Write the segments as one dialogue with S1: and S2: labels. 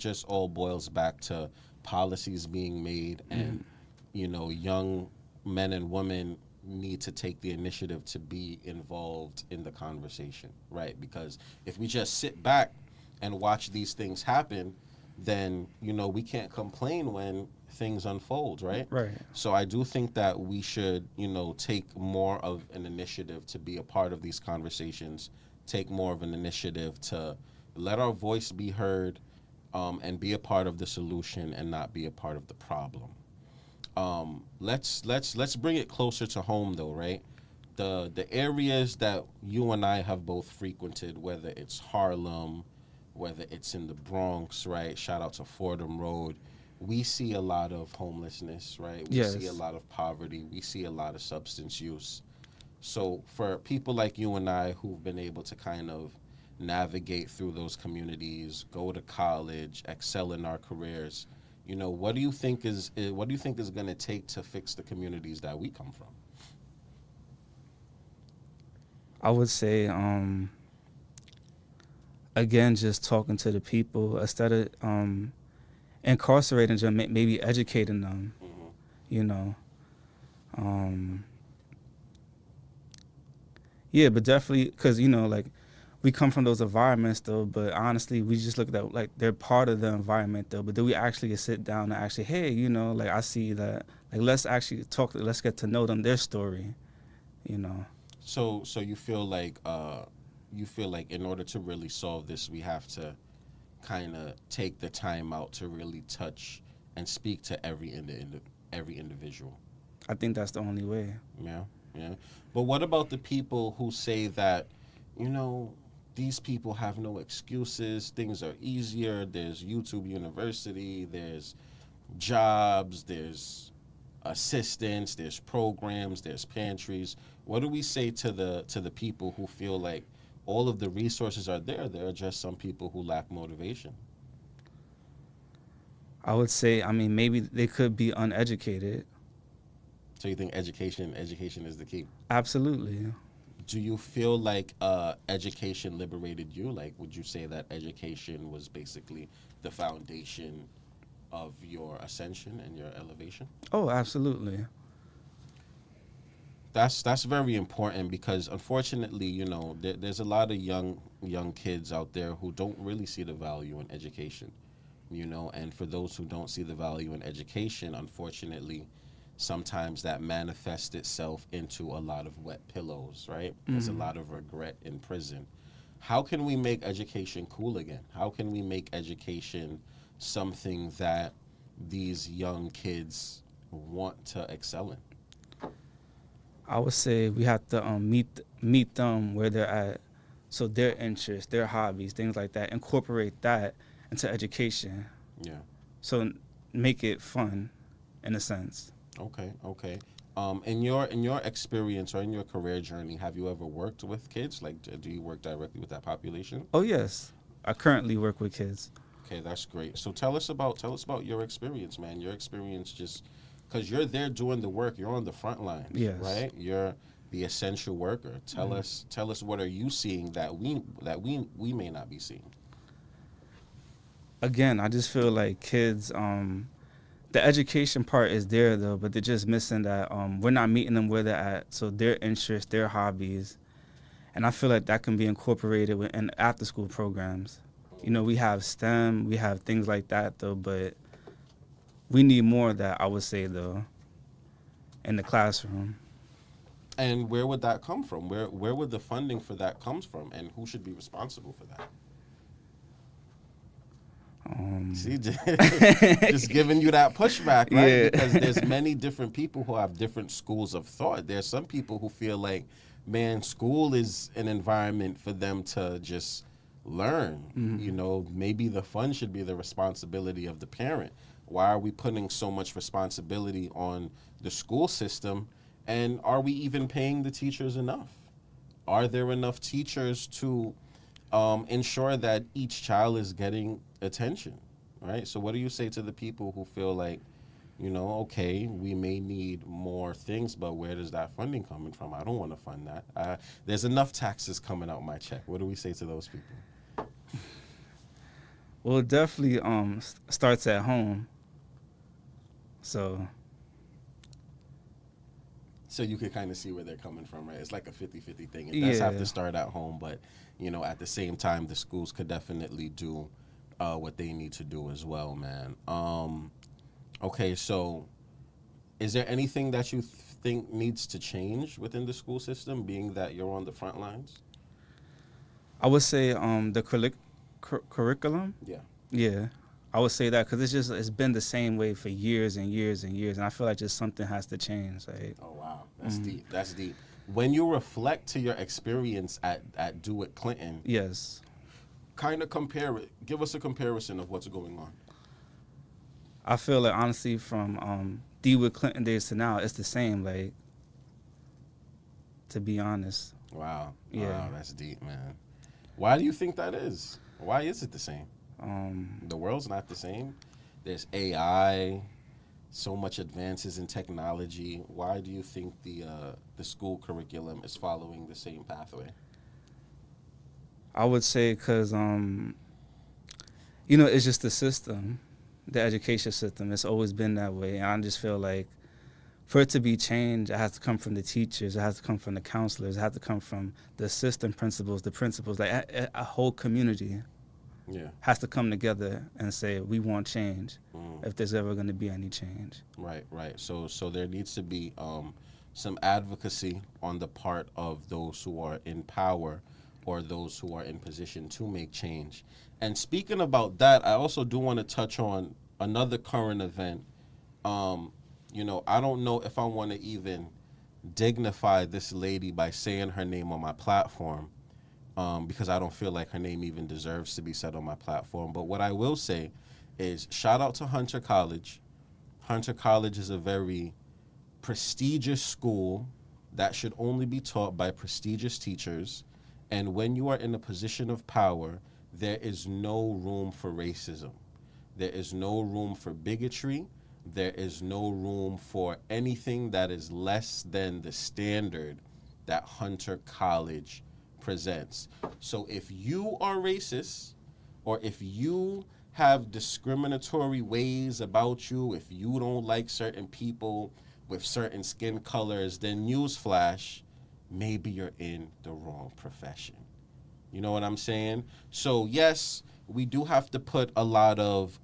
S1: just all boils back to policies being made, and young men and women need to take the initiative to be involved in the conversation, right? Because if we just sit back and watch these things happen, then we can't complain when things unfold, right?
S2: Right.
S1: So I do think that we should, take more of an initiative to be a part of these conversations, take more of an initiative to let our voice be heard, and be a part of the solution and not be a part of the problem. Let's bring it closer to home though, right? The areas that you and I have both frequented, whether it's Harlem, whether it's in the Bronx, right? Shout out to Fordham Road. We see a lot of homelessness, right? We see a
S2: Yes.
S1: lot of poverty. We see a lot of substance use. So for people like you and I who've been able to kind of navigate through those communities, go to college, excel in our careers, what do you think is going to take to fix the communities that we come from?
S2: I would say, again, just talking to the people instead of incarcerating them, maybe educating them.
S1: Hmm.
S2: You know, um, yeah, but definitely because like we come from those environments though. But honestly, we just look at that like they're part of the environment though. But do we actually sit down and actually, hey, like I see that, like let's actually talk, let's get to know them, their story. You know,
S1: So you feel like in order to really solve this, we have to kind of take the time out to really touch and speak to every individual.
S2: I think that's the only way.
S1: Yeah, yeah. But what about the people who say that, you know, these people have no excuses, things are easier, there's YouTube University, there's jobs, there's assistance, there's programs, there's pantries. What do we say to the people who feel like all of the resources are there? There are just some people who lack motivation.
S2: I would say, I mean, maybe they could be uneducated.
S1: So you think education is the key?
S2: Absolutely.
S1: Do you feel like education liberated you? Like, would you say that education was basically the foundation of your ascension and your elevation?
S2: Oh, absolutely.
S1: That's very important because unfortunately, there's a lot of young kids out there who don't really see the value in education. And for those who don't see the value in education, unfortunately, sometimes that manifests itself into a lot of wet pillows, right? There's a
S2: Hmm.
S1: lot of regret in prison. How can we make education cool again? How can we make education something that these young kids want to excel in?
S2: I would say we have to meet them where they're at, so their interests, their hobbies, things like that. Incorporate that into education,
S1: Yeah.
S2: so make it fun, in a sense.
S1: Okay. Okay. In your experience or in your career journey, have you ever worked with kids? Like, do you work directly with that population?
S2: Oh yes, I currently work with kids.
S1: Okay, that's great. So tell us about your experience, man. Your experience, just because you're there doing the work, you're on the front lines,
S2: Yes.
S1: right? You're the essential worker. Tell us what are you seeing that we may not be seeing.
S2: Again, I just feel like kids. The education part is there though, but they're just missing that. We're not meeting them where they're at, so their interests, their hobbies, and I feel like that can be incorporated in after school programs. We have STEM, we have things like that though, but we need more of that. I would say though, in the classroom.
S1: And where would that come from? Where would the funding for that comes from, and who should be responsible for that? See, just giving you that pushback, right?
S2: Yeah.
S1: Because there's many different people who have different schools of thought. There's some people who feel like, man, school is an environment for them to just learn. Maybe the fun should be the responsibility of the parent. Why are we putting so much responsibility on the school system? And are we even paying the teachers enough? Are there enough teachers to ensure that each child is getting attention, right? So, what do you say to the people who feel like, okay, we may need more things, but where does that funding coming from? I don't want to fund that. There's enough taxes coming out my check. What do we say to those people?
S2: Well, it definitely starts at home. So
S1: So you can kind of see where they're coming from, right? It's like a 50-50 thing. It does have
S2: yeah,
S1: to start at home, but at the same time, the schools could definitely do what they need to do as well, man. Okay, so is there anything that you think needs to change within the school system, being that you're on the front lines?
S2: I would say the curriculum.
S1: Yeah.
S2: Yeah, I would say that because it's been the same way for years and years and years, and I feel like just something has to change. Like,
S1: Oh wow, that's deep. That's deep. When you reflect to your experience at DeWitt Clinton,
S2: yes,
S1: kind of compare it. Give us a comparison of what's going on.
S2: I feel like honestly from DeWitt Clinton days to now, it's the same. Like, to be honest,
S1: Wow.
S2: yeah.
S1: Wow, that's deep, man. Why do you think that is? Why is it the same? The world's not the same. There's AI, so much advances in technology. Why do you think the school curriculum is following the same pathway?
S2: I would say because it's just the system, the education system. It's always been that way, and I just feel like for it to be changed, it has to come from the teachers, it has to come from the counselors, it has to come from the assistant principals, the principals, like a whole community
S1: Yeah.
S2: has to come together and say we want change
S1: Mm.
S2: if there's ever going to be any change.
S1: Right, right. So there needs to be some advocacy on the part of those who are in power or those who are in position to make change. And speaking about that, I also do want to touch on another current event. I don't know if I want to even dignify this lady by saying her name on my platform, because I don't feel like her name even deserves to be said on my platform. But what I will say is shout out to Hunter College. Hunter College is a very prestigious school that should only be taught by prestigious teachers. And when you are in a position of power, there is no room for racism. There is no room for bigotry. There is no room for anything that is less than the standard that Hunter College presents. So if you are racist, or if you have discriminatory ways about you, if you don't like certain people with certain skin colors, then newsflash, maybe you're in the wrong profession. You know what I'm saying? So yes, we do have to put a lot of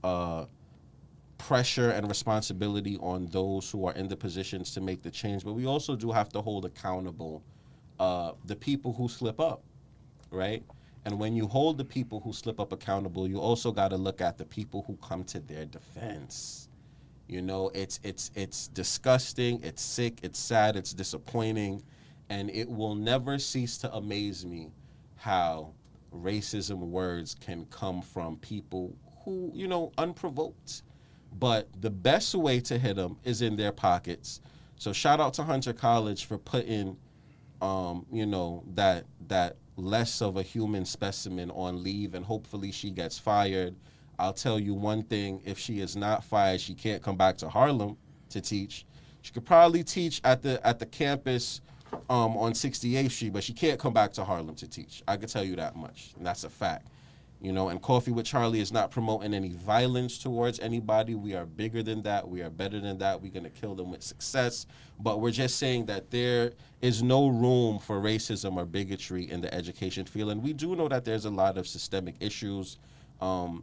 S1: pressure and responsibility on those who are in the positions to make the change, but we also do have to hold accountable the people who slip up, right? And when you hold the people who slip up accountable, you also got to look at the people who come to their defense. It's disgusting, it's sick, it's sad, it's disappointing, and it will never cease to amaze me how racism words can come from people who, unprovoked. But the best way to hit them is in their pockets. So shout out to Hunter College for putting, that less of a human specimen on leave, and hopefully she gets fired. I'll tell you one thing: if she is not fired, she can't come back to Harlem to teach. She could probably teach at the campus on 68th Street, but she can't come back to Harlem to teach. I can tell you that much, and that's a fact. And Coffee with Charlie is not promoting any violence towards anybody. We are bigger than that. We are better than that. We're going to kill them with success. But we're just saying that there is no room for racism or bigotry in the education field. And we do know that there's a lot of systemic issues, and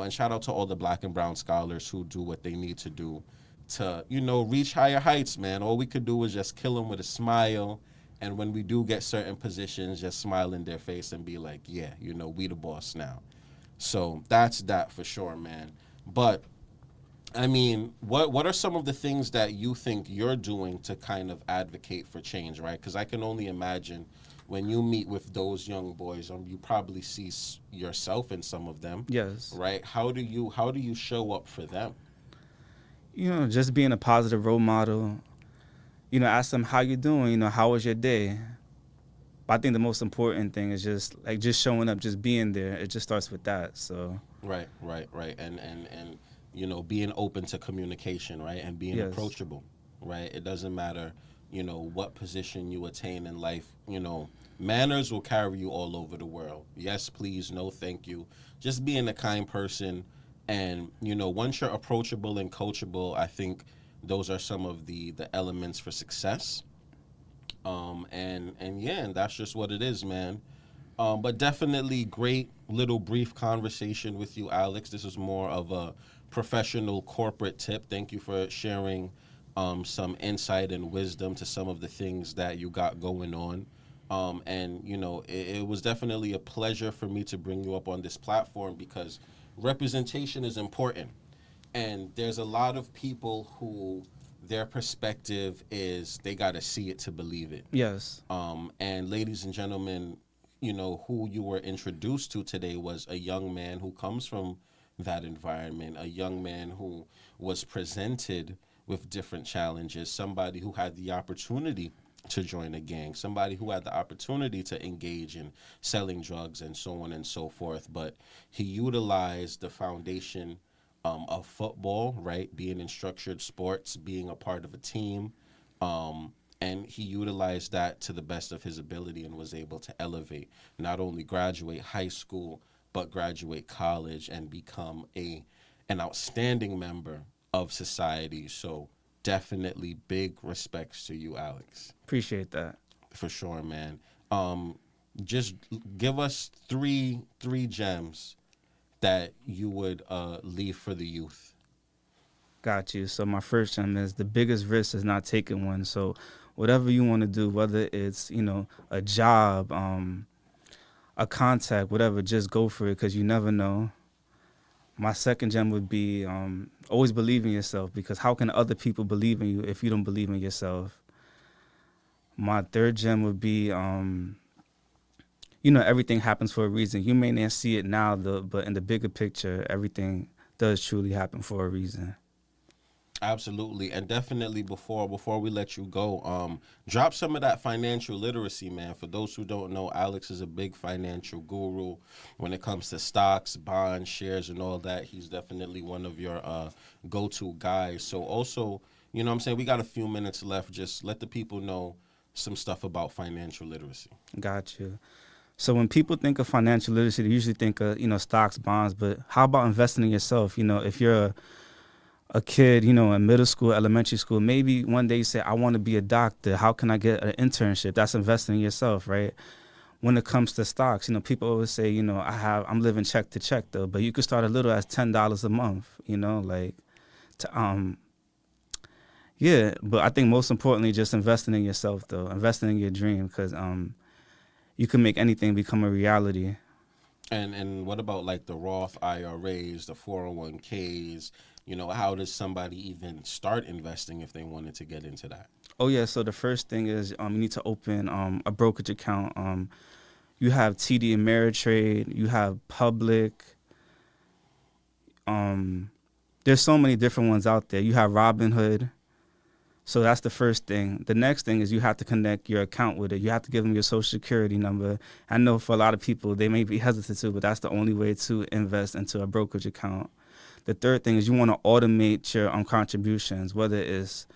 S1: shout out to all the Black and brown scholars who do what they need to do to, reach higher heights, man. All we could do is just kill them with a smile. And when we do get certain positions, just smile in their face and be like, yeah, we the boss now. So that's that for sure, man. But, I mean, what are some of the things that you think you're doing to kind of advocate for change, right? Because I can only imagine when you meet with those young boys, you probably see yourself in some of them.
S2: Yes.
S1: Right? How do you show up for them?
S2: Just being a positive role model. Ask them how you doing. How was your day? But I think the most important thing is just showing up, just being there. It just starts with that. So
S1: Right. And being open to communication, right? And being
S2: Yes.
S1: approachable, right? It doesn't matter what position you attain in life. Manners will carry you all over the world. Yes, please, no, thank you. Just being a kind person. And, once you're approachable and coachable, I think those are some of the elements for success. And yeah, and that's just what it is, man. But definitely great little brief conversation with you, Alex. This is more of a professional corporate tip. Thank you for sharing some insight and wisdom to some of the things that you got going on. And, it was definitely a pleasure for me to bring you up on this platform because representation is important. And there's a lot of people who their perspective is they got to see it to believe it.
S2: Yes.
S1: And ladies and gentlemen, who you were introduced to today was a young man who comes from that environment, a young man who was presented with different challenges, somebody who had the opportunity to join a gang, somebody who had the opportunity to engage in selling drugs and so on and so forth. But he utilized the foundation of football, right? Being in structured sports, being a part of a team. And he utilized that to the best of his ability and was able to elevate, not only graduate high school, but graduate college and become an outstanding member of society. So definitely big respects to you, Alex.
S2: Appreciate that.
S1: For sure, man. Just give us three gems that you would leave for the youth.
S2: Got you. So my first gem is the biggest risk is not taking one. So whatever you want to do, whether it's, a job, a contact, whatever, just go for it because you never know. My second gem would be always believe in yourself because how can other people believe in you if you don't believe in yourself? My third gem would be, everything happens for a reason. You may not see it now, but in the bigger picture, everything does truly happen for a reason.
S1: Absolutely. And definitely before we let you go, drop some of that financial literacy, man. For those who don't know, Alex is a big financial guru when it comes to stocks, bonds, shares, and all that. He's definitely one of your go-to guys. So also, what I'm saying, we got a few minutes left. Just let the people know some stuff about financial literacy.
S2: Got you. So when people think of financial literacy, they usually think of, stocks, bonds, but how about investing in yourself? If you're a kid, in middle school, elementary school, maybe one day you say, I want to be a doctor. How can I get an internship? That's investing in yourself, right? When it comes to stocks, people always say, I'm living check to check though, but you could start a little as $10 a month, yeah. But I think most importantly, just investing in yourself though, investing in your dream, because you can make anything become a reality.
S1: And what about like the Roth IRAs, the 401ks? How does somebody even start investing if they wanted to get into that?
S2: Oh, yeah. So the first thing is you need to open a brokerage account. You have TD Ameritrade. You have Public. There's so many different ones out there. You have Robinhood. So that's the first thing. The next thing is you have to connect your account with it. You have to give them your social security number. I know for a lot of people, they may be hesitant to, but that's the only way to invest into a brokerage account. The third thing is you want to automate your contributions, whether it's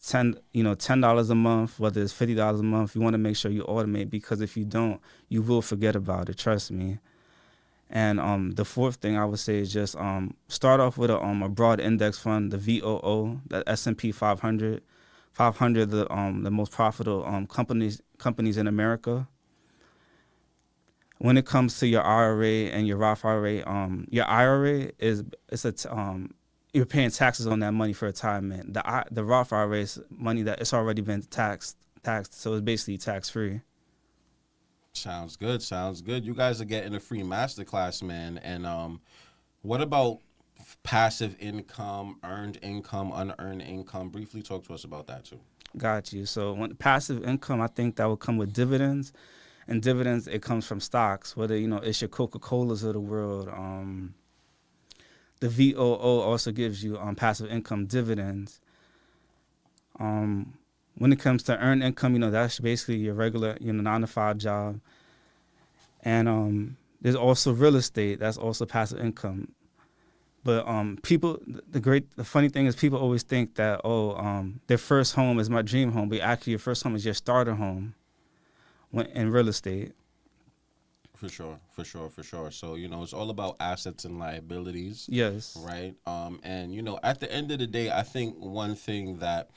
S2: $10 a month, whether it's $50 a month. You want to make sure you automate because if you don't, you will forget about it. Trust me. And the fourth thing I would say is just start off with a broad index fund, the VOO, the S&P 500. 500 the most profitable companies in America. When it comes to your IRA and your Roth IRA, your IRA you're paying taxes on that money for retirement. The Roth IRA is money that it's already been taxed, so it's basically tax free.
S1: Sounds good. You guys are getting a free masterclass, man. And what about passive income, earned income, unearned income? Briefly talk to us about that too.
S2: Got you. So when passive income, I think that will come with dividends. And dividends, it comes from stocks, whether, it's your Coca-Colas of the world. The VOO also gives you passive income dividends. When it comes to earned income, that's basically your regular, 9-to-5 job. And there's also real estate. That's also passive income. But people, the funny thing is, people always think that their first home is my dream home, but actually your first home is your starter home, when in real estate.
S1: For sure, for sure, for sure. So, it's all about assets and liabilities.
S2: Yes.
S1: Right. And, at the end of the day, I think one thing that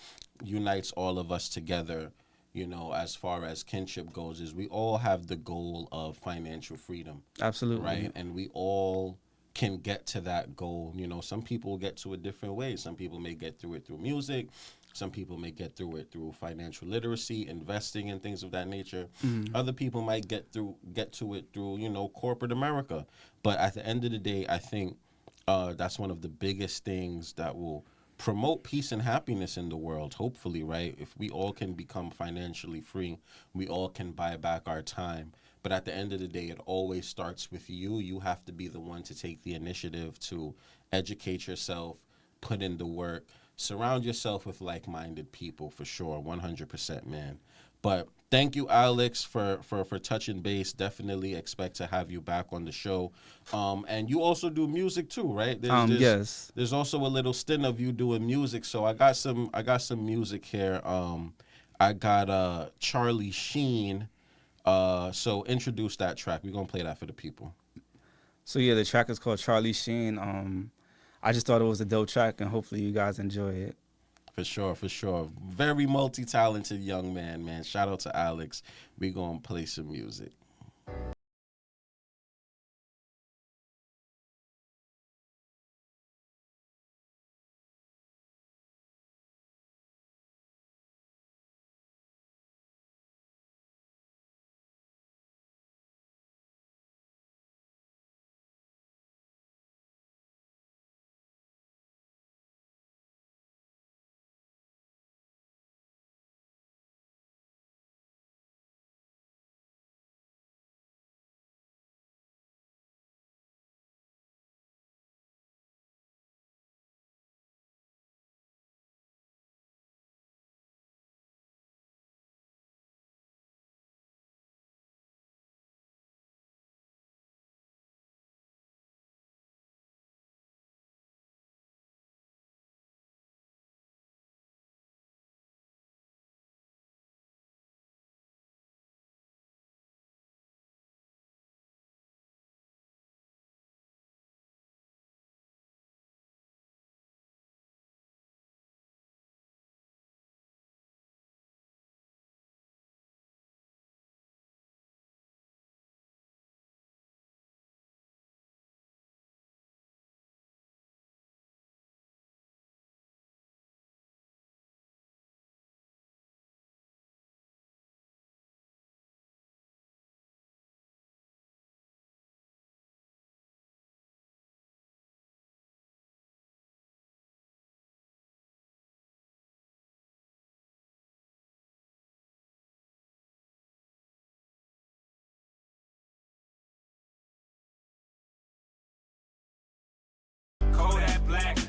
S1: unites all of us together, as far as kinship goes, is we all have the goal of financial freedom.
S2: Absolutely.
S1: Right. And we all can get to that goal. Some people get to it different ways. Some people may get through it through music. Some people may get through it through financial literacy, investing, and things of that nature. Other people might get to it through, corporate America. But at the end of the day, I think that's one of the biggest things that will promote peace and happiness in the world, hopefully, right? If we all can become financially free, we all can buy back our time. But at the end of the day, it always starts with you. You have to be the one to take the initiative to educate yourself, put in the work. Surround yourself with like-minded people, for sure, 100%, man. But thank you, Alex, for touching base. Definitely expect to have you back on the show. And you also do music too, right?
S2: Yes.
S1: There's also a little stint of you doing music. So I got some music here. I got Charlie Sheen. So introduce that track. We're gonna play that for the people.
S2: So yeah, the track is called Charlie Sheen. I just thought it was a dope track, and hopefully you guys enjoy it.
S1: For sure, for sure. Very multi-talented young man. Shout out to Alex. We gonna play some music.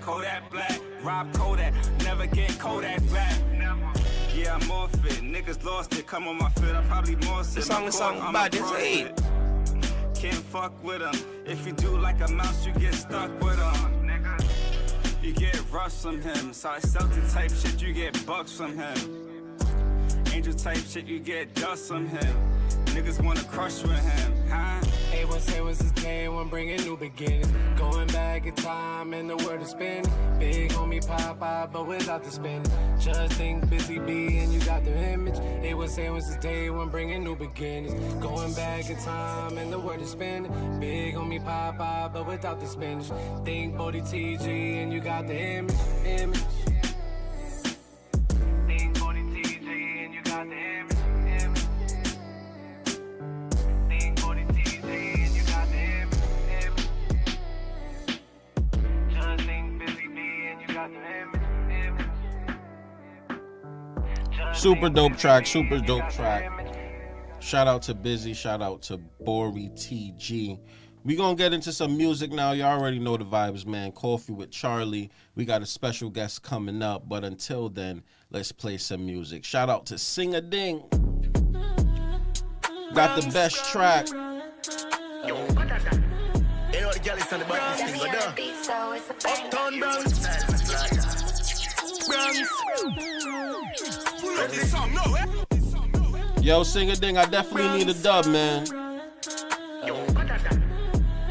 S3: Kodak Black, Rob Kodak, never get Kodak back. Yeah, I'm off it. Niggas lost it. Come on my foot, I probably more sick.
S4: This song is something about this age.
S3: Can't fuck with them. If you do like a mouse, you get stuck with them. You get rushed from him. Sorry, Celtic type shit, you get bucks from him. Angel type shit, you get dust from him. Niggas wanna crush with him, huh?
S5: A1 say was his name when bringing new beginnings. Going back in time and the word is spin. Big homie Popeye, but without the spin. Just think Busy B and you got the image. A1 say was his day when bringing new beginnings. Going back in time and the word is spin. Big homie Popeye, but without the spinach. Think Bodie TG and you got the image. Think Bodie TG and you got the image.
S1: Super dope track. Shout out to Busy, shout out to Bori TG. We gonna get into some music now. You already know the vibes, man. Coffee with Charlie. We got a special guest coming up, but until then, let's play some music. Shout out to Sing a Ding. Got the best track.
S4: Ain't nobody
S6: girl is on the bottom
S7: Got
S6: thing,
S7: me
S6: but
S7: on the beat, so it's a bang.
S6: Uptown Bronx. Bronx.
S1: Yo, sing a ding. I definitely need a dub, man.
S6: You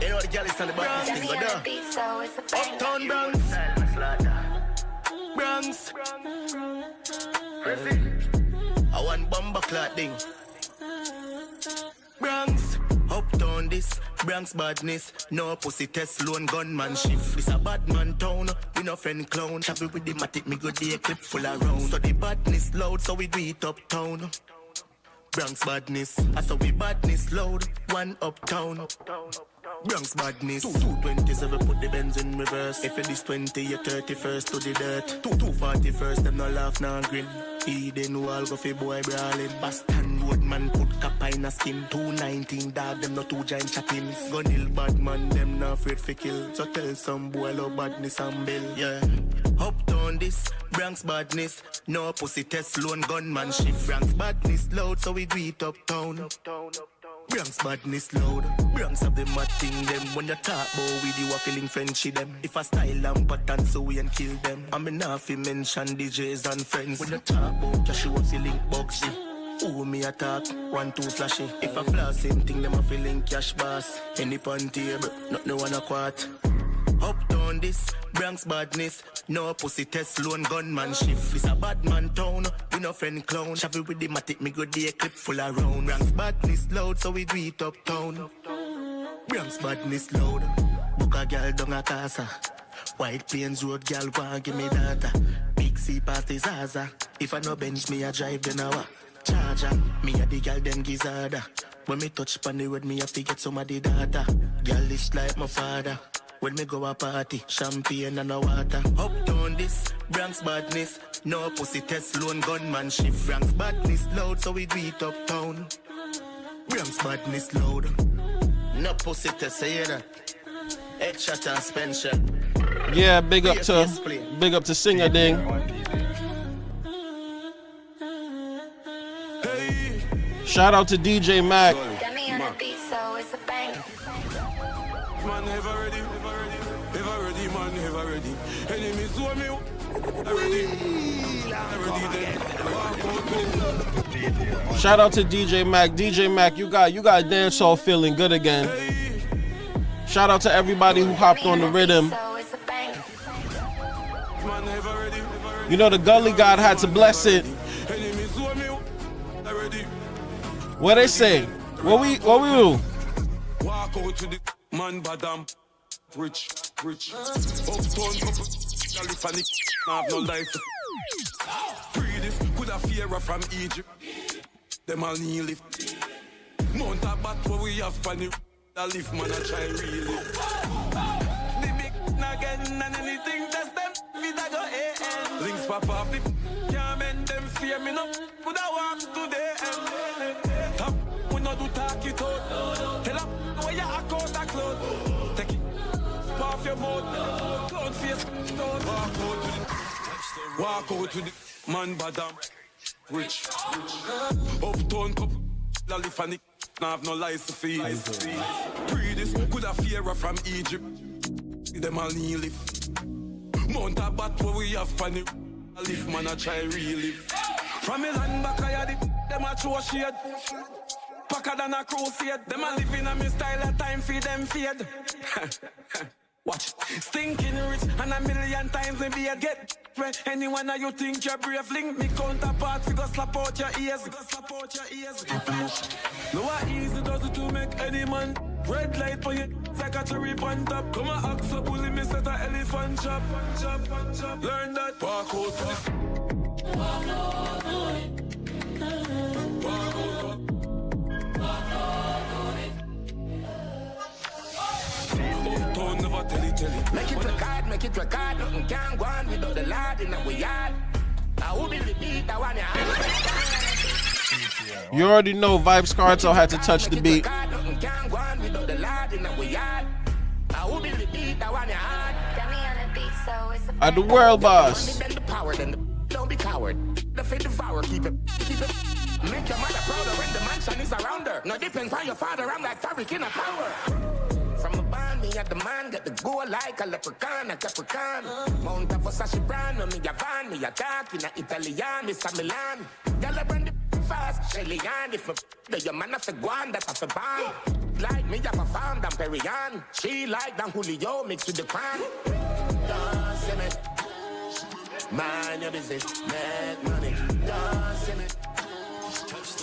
S6: know the girl is on the bottom
S7: Got
S6: thing,
S7: me
S6: but
S7: on the beat, so it's a bang.
S6: Uptown Bronx. Bronx. I want bomber clot thing. Bronx. Uptown this, Bronx badness. No pussy test, lone gunman shift. This a bad man town, we no friend clown. Travel with the matic, me good day clip full of round. So the badness loud, so we do it uptown. Bronx badness, I saw we badness loud. One uptown. Bronx badness. 227 put the Benz in reverse. If it is 20, you 31st to the dirt. 241st, them no laugh, no grin. Eden wall go fi boy brawling. Boston road man put kappa in a skin. 219 dog, them no two giant chappings. Gun hill bad man, them no afraid fi kill. So tell some boy love badness and bill, yeah. Uptown this, Bronx badness. No pussy test, lone gunman shift. Bronx badness loud, so we do it uptown. Bronx badness loud. Bronx have the mad thing them. When you talk about with you a feeling friendship them. If I style and pattern so we and kill them. I'm enough to mention DJs and friends. When you talk about cash you a feeling boxy. Who me attack, 1, 2 flashy. If I flash same thing them a feeling cash boss. Any pan table, not no one a quart. Uptown this, Bronx badness. No pussy test, lone gunman shift. This a bad man town, we no friend clown. Travel with the matic, me good day clip full of round. Bronx badness loud, so we do it uptown. Bronx badness loud. Book a girl down a casa. White Plains Road girl want give me data. Big C past the Zaza. If I no bench me a drive then I wa charger. Me a the girl them gizzarda. When me touch pan the road me have to get some of the data. Girl is like my father. When me go a party, champagne and a water. Uptown this, Bronx badness. No pussy test, lone gunman shift. Bronx badness loud, so we do it uptown. Bronx badness loud. No pussy test, say that. Headshot and Spencer.
S1: Yeah, big up to Singer Ding. Shout out to DJ Mac.
S7: Got me on the beat, so it's a bang.
S3: Man, ever ready, man, ever ready. Enemies want me, ready.
S1: Shout out to DJ Mac. DJ Mac, you got dancehall feeling good again. Shout out to everybody who hopped on the rhythm.
S7: So it's a bang.
S3: Man, ever ready.
S1: You know the Gully God had to bless it.
S3: Enemies want me, ready.
S1: What they say? What we do?
S3: Walk out to the man, badam. Rich. Uptown couple, California, have no life. Free this, could have fear from Egypt. Them all kneel lift. Mount a bat where we have funny. I live, man, I try really. The big again and anything test them, fit I go A-N. Links pop off the can't mend them fear me no. Could I walk today and top, we no do talk it out. Tell up where you act out that cloud. Take it off your mouth, cloud face, cloud. Walk out to the man, badam. Rich. Uptown couple, Lalifanic. Now have no license for ease. Pre this, could have fear from Egypt. Them all kneel lift. Mount a bat where we have funny. I live, man, I try relive. From me land back, I had it. Them a throw shade. Packer than a crusade. Them a live in a me style of time for them fade. Watch, stinking rich and a million times me be a get. When anyone that you think you're brave, link me counterpart. We go slap out your ears. No, how easy does it to make any man? Red light for you, like a cherry on top. Come on, axe up, bully me set a elephant chop. Learn that. Walk out to the. Walk out to it. Walk out. Never tell it.
S6: Make it record, nothing can go on without the Lord in our yard. I will be the beat, I want
S1: You already know Vibes Cartel had to touch the beat.
S6: Nothing can go on without the Lord in our yard. I will be the beat, I want
S7: Got me on the beat, so it's a
S1: At the
S7: bang.
S1: world boss.
S6: the power, then don't be coward. The fate devour, keep it. Make your mother prouder when the mansion is around her. No depend on your father, I'm like fabric in a power. From a band me at the man, get the go like a leprechaun, a capricorn. Mount of Versace brand, me a van, me a talk in a Italian, Mr. Milan. Girl, I run the fast, Shelly Ann. If the man have to go on, that's a ban. Like me, have a farm, than Perian. She like than Julio, mixed with the crown. Don't see me. Mind your business, make money. Don't see me.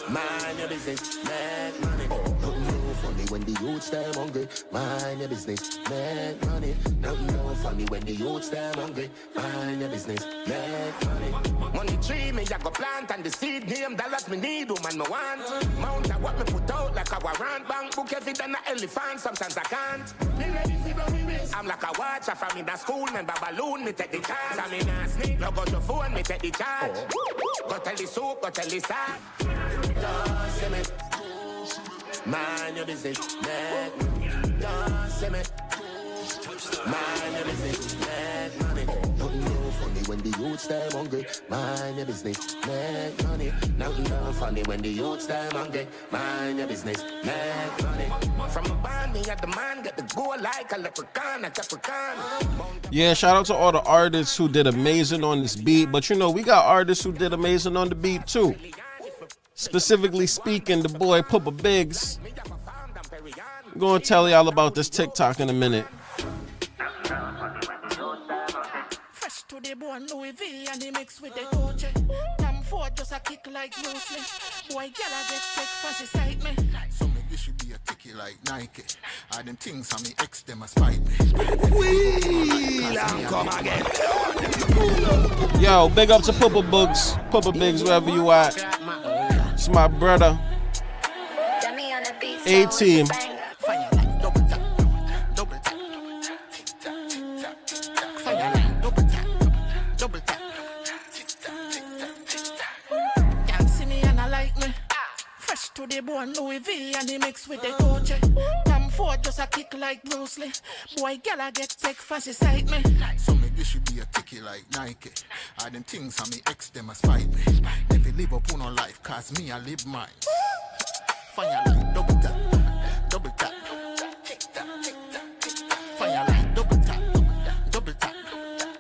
S6: Mind your business, make money. Nothing no funny when the youths them hungry. Mind your business, make money. Nothing no funny when the youths them hungry. Mind your business, make money. Money tree me, I go plant and the seed name dollars me need, woman me want. Mount of what me put out like a warrant. Bank book every day an elephant, sometimes I can't. Me ready for go me race. I'm like a watcher from in the school, member balloon, me take the chance. I'm in a sneak, log out your phone, me take the charge. Go tell the soup, go tell the star. Don't see me. Mind your business, make money. Don't see me. Mind your business, make money. Nothing no funny when the youths them hungry. Mind your business, make money. Nothing no funny when the youths them hungry. Mind your business, make money. From a band, me at the man, get the go like a leprechaun, a capricorn.
S1: Yeah, shout out to all the artists who did amazing on this beat. But you know, we got artists who did amazing on the beat too. Specifically speaking, the boy Puppa Biggs. I'm gonna tell y'all about this TikTok in a minute.
S8: Fresh to the bone, Louis V and he mix with the Gucci. Damn Ford just a kick like Bruce Lee. Boy, girl I get sick fancy sight me.
S9: So maybe this should be a ticket like Nike. All them things on me ex them a spite me.
S4: Come again.
S1: Yo, big up to Puppa Biggs, wherever you at. It's my brother.
S7: Dummy on the beat, so
S1: A-Team.
S7: it's a banger.
S6: Fire like double tap, double tap. Tick tock, tick tock, tick tock. Fire like double tap, double tap. Tick tock, tick tock, tick tock.
S8: Can't see me and I like me. Fresh to the bone, Louis V and he mix with the Gucci. Damn Ford just a kick like Bruce Lee. Boy, girl I get sick fancy sight me.
S9: So maybe this should be a ticket like Nike. All them things on me ex them a spite me. Never live up on no life, cause me I live mine. Fire like double tap, double tap.
S6: Tick tock, tick tock, tick tock.
S9: Fire like double tap, double tap.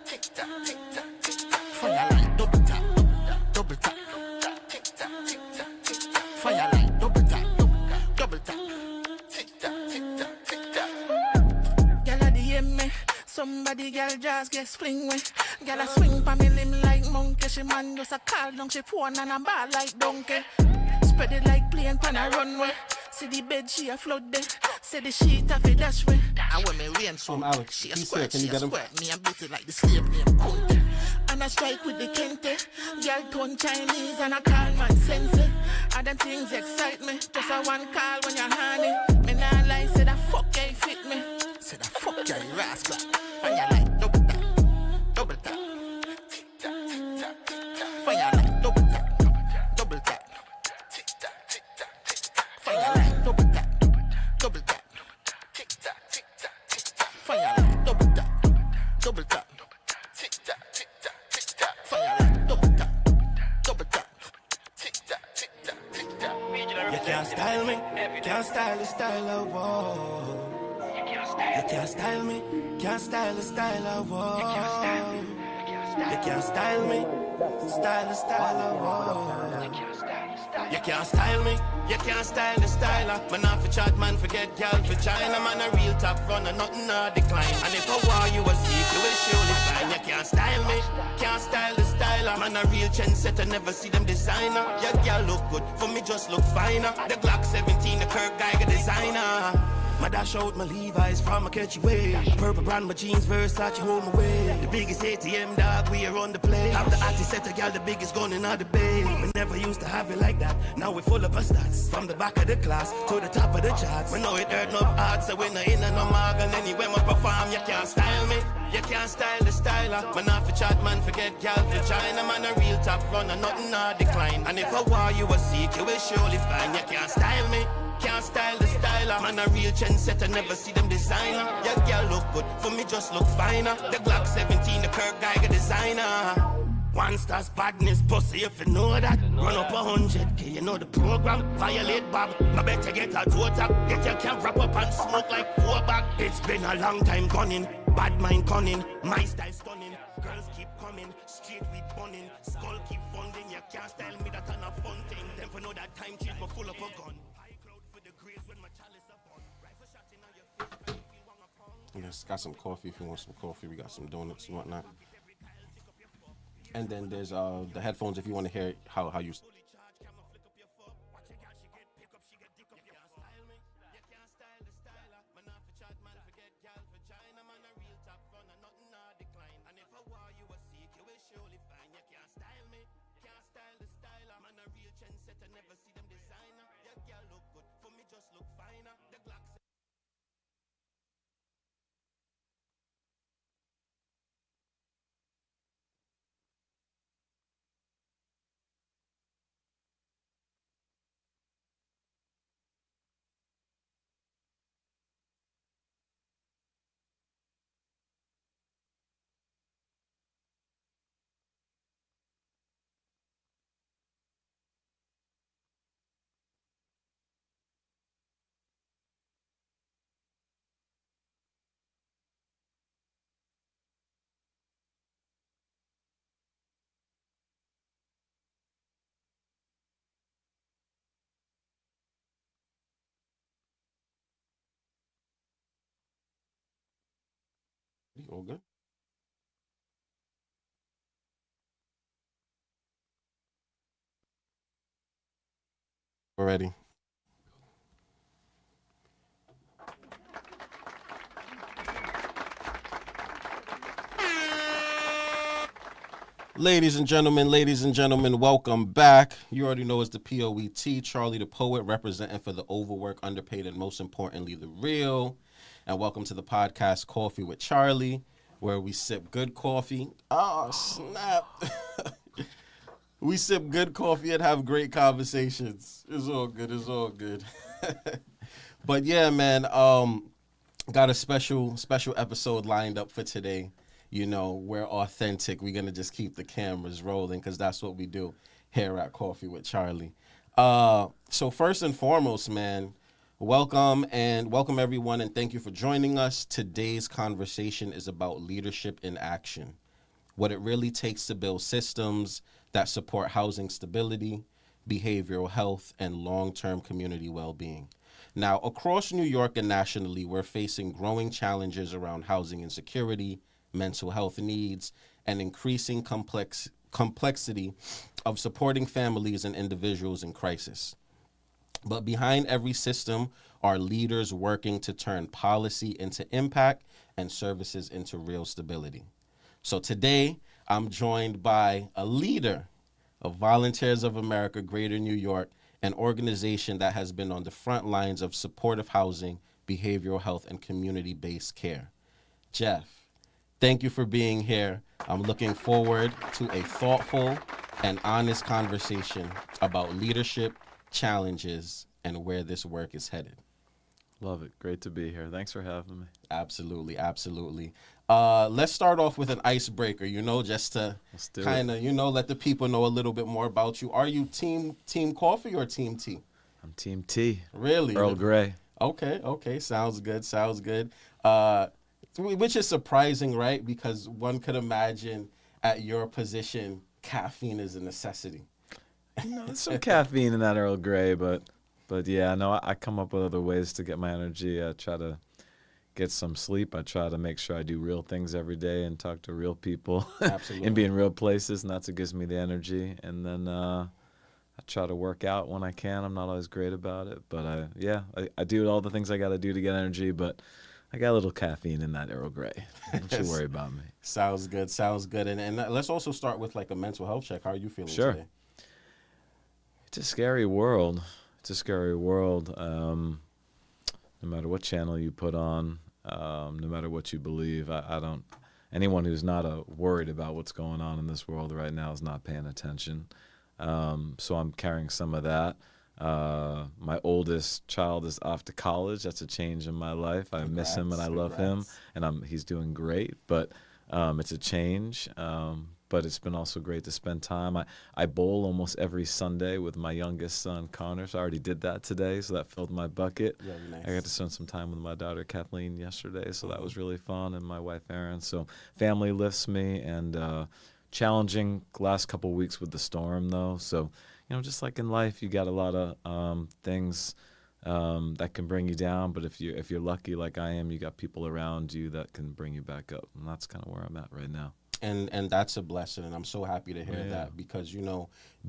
S6: Tick tock, tick tock, tick tock.
S9: Fire like double tap, double tap.
S6: Tick tock, tick tock, tick tock.
S9: Fire like double tap, double tap.
S6: Tick tock, tick tock, tick tock.
S8: Girl a DM me. Somebody girl just get fling with. Girl a swing pa me limb like monkey. She man just a call down she phone and a ball like donkey. Spread it like plane pan a runway. See the bed she a flood there. See the sheet of it dash way.
S6: And when me rain so
S1: Alex,
S6: she a
S1: he's
S6: squirt,
S1: here. Can
S6: she
S1: you
S6: a
S1: get him?
S6: squirt. Me a beat it like the slave name Kunte.
S8: And I strike with the kente. Girl turn Chinese and I call man sensei. And them things excite me. Just a one call when you're honey. Me nah lie, say that fuck ain't fit me.
S6: Say that fuck ya, you rascal. Fire like double tap, double tap. Tick tock, tick tock, tick tock. Fire like double tap, double tap. Tick tock, tick tock, tick tock. Fire like double tap, double tap. Tick tock, tick tock, tick tock. Fire like double tap, double tap. Tick tock, tick tock, tick tock. Fire like double tap, double tap. Tick tock, tick tock, tick tock.
S5: You can't style me, can't style the style I want. You can't style me, can't style the style I want. You can't style me, style the style I want. You can't style me, you can't style the styler. Man off a chat, man forget girl for China. Man a real top runner, nothing no decline. And if I war you a seek, you will surely find. You can't style me, can't style the styler. Man a real trendsetter, never see them designer. Your girl look good, for me just look finer. The Glock 17, the Kirk Geiger designer. My dash out my Levi's from a catchy way. Purple brand, my jeans, Versace, hold my way. The biggest ATM dog, we are on the play. Have the arty setter, gal, the biggest gun in all the bay. We never used to have it like that. Now we full of our stats. From the back of the class to the top of the charts. We know it hurt no hard, so we no in and no margin. Anywhere we perform, you can't style me. You can't style the styler. Man off a chat, man forget gal for China. Man a real top runner, nothing no decline. And if I war you a seek, you will surely find. You can't style me. Can't style the styler. Man a real trendsetter, never see them designer. Your girl look good, for me just look finer. The Glock 17, the Kirk Geiger designer.
S6: One star's badness, pussy, if you know that. Run up 100K, you know the program. Violate Bob, I better get a toe tap. Get your camp wrap up and smoke like 4 back. It's been a long time gunning, bad mind cunning. My style stunning, girls keep coming. Street we bunning, skull keep funding. You can't style me that on a fun thing. Then for know that time change, me full up a gun. High cloud for the grace when my chalice up on. Rifle shot in on your face, if you want a pound.
S1: Yes, got some coffee if you want some coffee. We got some donuts and whatnot. And then there's the headphones if you want to hear how you. All good. We're ready. Ladies and gentlemen, welcome back. You already know it's the POET, Charlie the Poet, representing for the overworked, underpaid, and most importantly, the real. And welcome to the podcast Coffee with Charlie, where we sip good coffee. Oh, snap. We sip good coffee and have great conversations. It's all good. But yeah, man, got a special episode lined up for today. You know, we're authentic. We're going to just keep the cameras rolling because that's what we do here at Coffee with Charlie. So first and foremost, man, welcome everyone, and thank you for joining us. Today's conversation is about leadership in action, what it really takes to build systems that support housing stability, behavioral health, and long-term community well-being. Now, across New York and nationally, we're facing growing challenges around housing insecurity, mental health needs, and increasing complexity of supporting families and individuals in crisis. But behind every system are leaders working to turn policy into impact and services into real stability. So today, I'm joined by a leader of Volunteers of America, Greater New York, an organization that has been on the front lines of supportive housing, behavioral health, and community-based care. Jeff, thank you for being here. I'm looking forward to a thoughtful and honest conversation about leadership, challenges, and where this work is headed.
S10: Love it. Great to be here. Thanks for having me.
S1: Absolutely. Let's start off with an icebreaker, just to kind of, let the people know a little bit more about you. Are you team coffee or team tea?
S10: I'm team tea.
S1: Really?
S10: Earl Grey.
S1: Okay. Sounds good. Which is surprising, right? Because one could imagine at your position, caffeine is a necessity.
S10: There's some caffeine in that Earl Grey, but yeah, no, I come up with other ways to get my energy. I try to get some sleep. I try to make sure I do real things every day and talk to real people and be in real places, and that's what gives me the energy. And then I try to work out when I can. I'm not always great about it, but I do all the things I got to do to get energy, but I got a little caffeine in that Earl Grey. Don't you worry about me.
S1: Sounds good. And let's also start with like a mental health check. How are you feeling
S10: Sure.
S1: today?
S10: It's a scary world. No matter what channel you put on, no matter what you believe, anyone who's not worried about what's going on in this world right now is not paying attention. So I'm carrying some of that. My oldest child is off to college. That's a change in my life. I miss him and I love him, and he's doing great. But It's a change, but it's been also great to spend time. I bowl almost every Sunday with my youngest son, Connor. So I already did that today, so that filled my bucket.
S1: Very nice.
S10: I got to spend some time with my daughter, Kathleen, yesterday, so that was really fun, and my wife, Erin. So family lifts me, and challenging last couple weeks with the storm, though. So, just like in life, you got a lot of things that can bring you down, but if you're lucky like I am, you got people around you that can bring you back up, and that's kind of where I'm at right now.
S1: And that's a blessing, and I'm so happy to hear that, because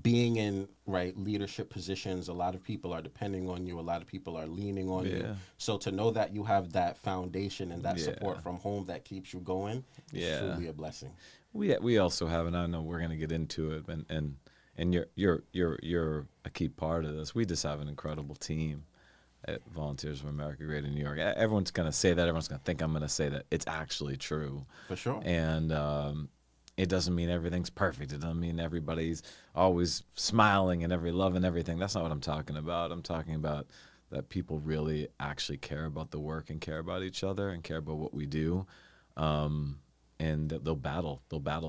S1: being in leadership positions, a lot of people are depending on you, a lot of people are leaning on you. So to know that you have that foundation and that support from home that keeps you going is truly a blessing.
S10: We also have, and I know we're going to get into it, and you're a key part of this. We just have an incredible team at Volunteers for America Greater New York. Everyone's going to say that. Everyone's going to think I'm going to say that. It's actually true.
S1: For sure.
S10: And it doesn't mean everything's perfect. It doesn't mean everybody's always smiling and loving everything. That's not what I'm talking about. I'm talking about that people really actually care about the work and care about each other and care about what we do. And they'll battle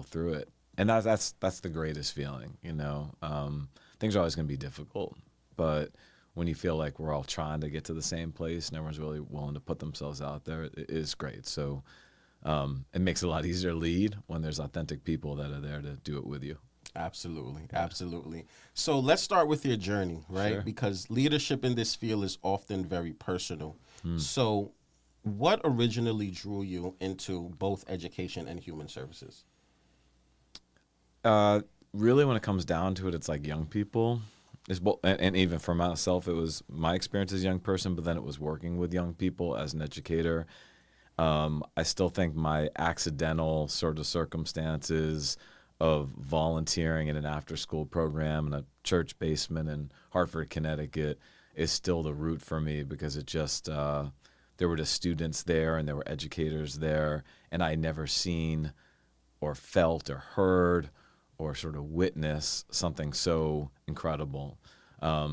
S10: through it. And that's the greatest feeling, Things are always going to be difficult, but when you feel like we're all trying to get to the same place and everyone's really willing to put themselves out there, it is great. So it makes it a lot easier to lead when there's authentic people that are there to do it with you.
S1: Absolutely. Absolutely. So let's start with your journey, right?
S10: Sure.
S1: Because leadership in this field is often very personal. So what originally drew you into both education and human services?
S10: Really, when it comes down to it, it's like young people. And even for myself, it was my experience as a young person, but then it was working with young people as an educator. I still think my accidental sort of circumstances of volunteering in an after-school program in a church basement in Hartford, Connecticut, is still the root for me, because it just there were just students there and there were educators there, and I never seen or felt or heard or sort of witness something so incredible. I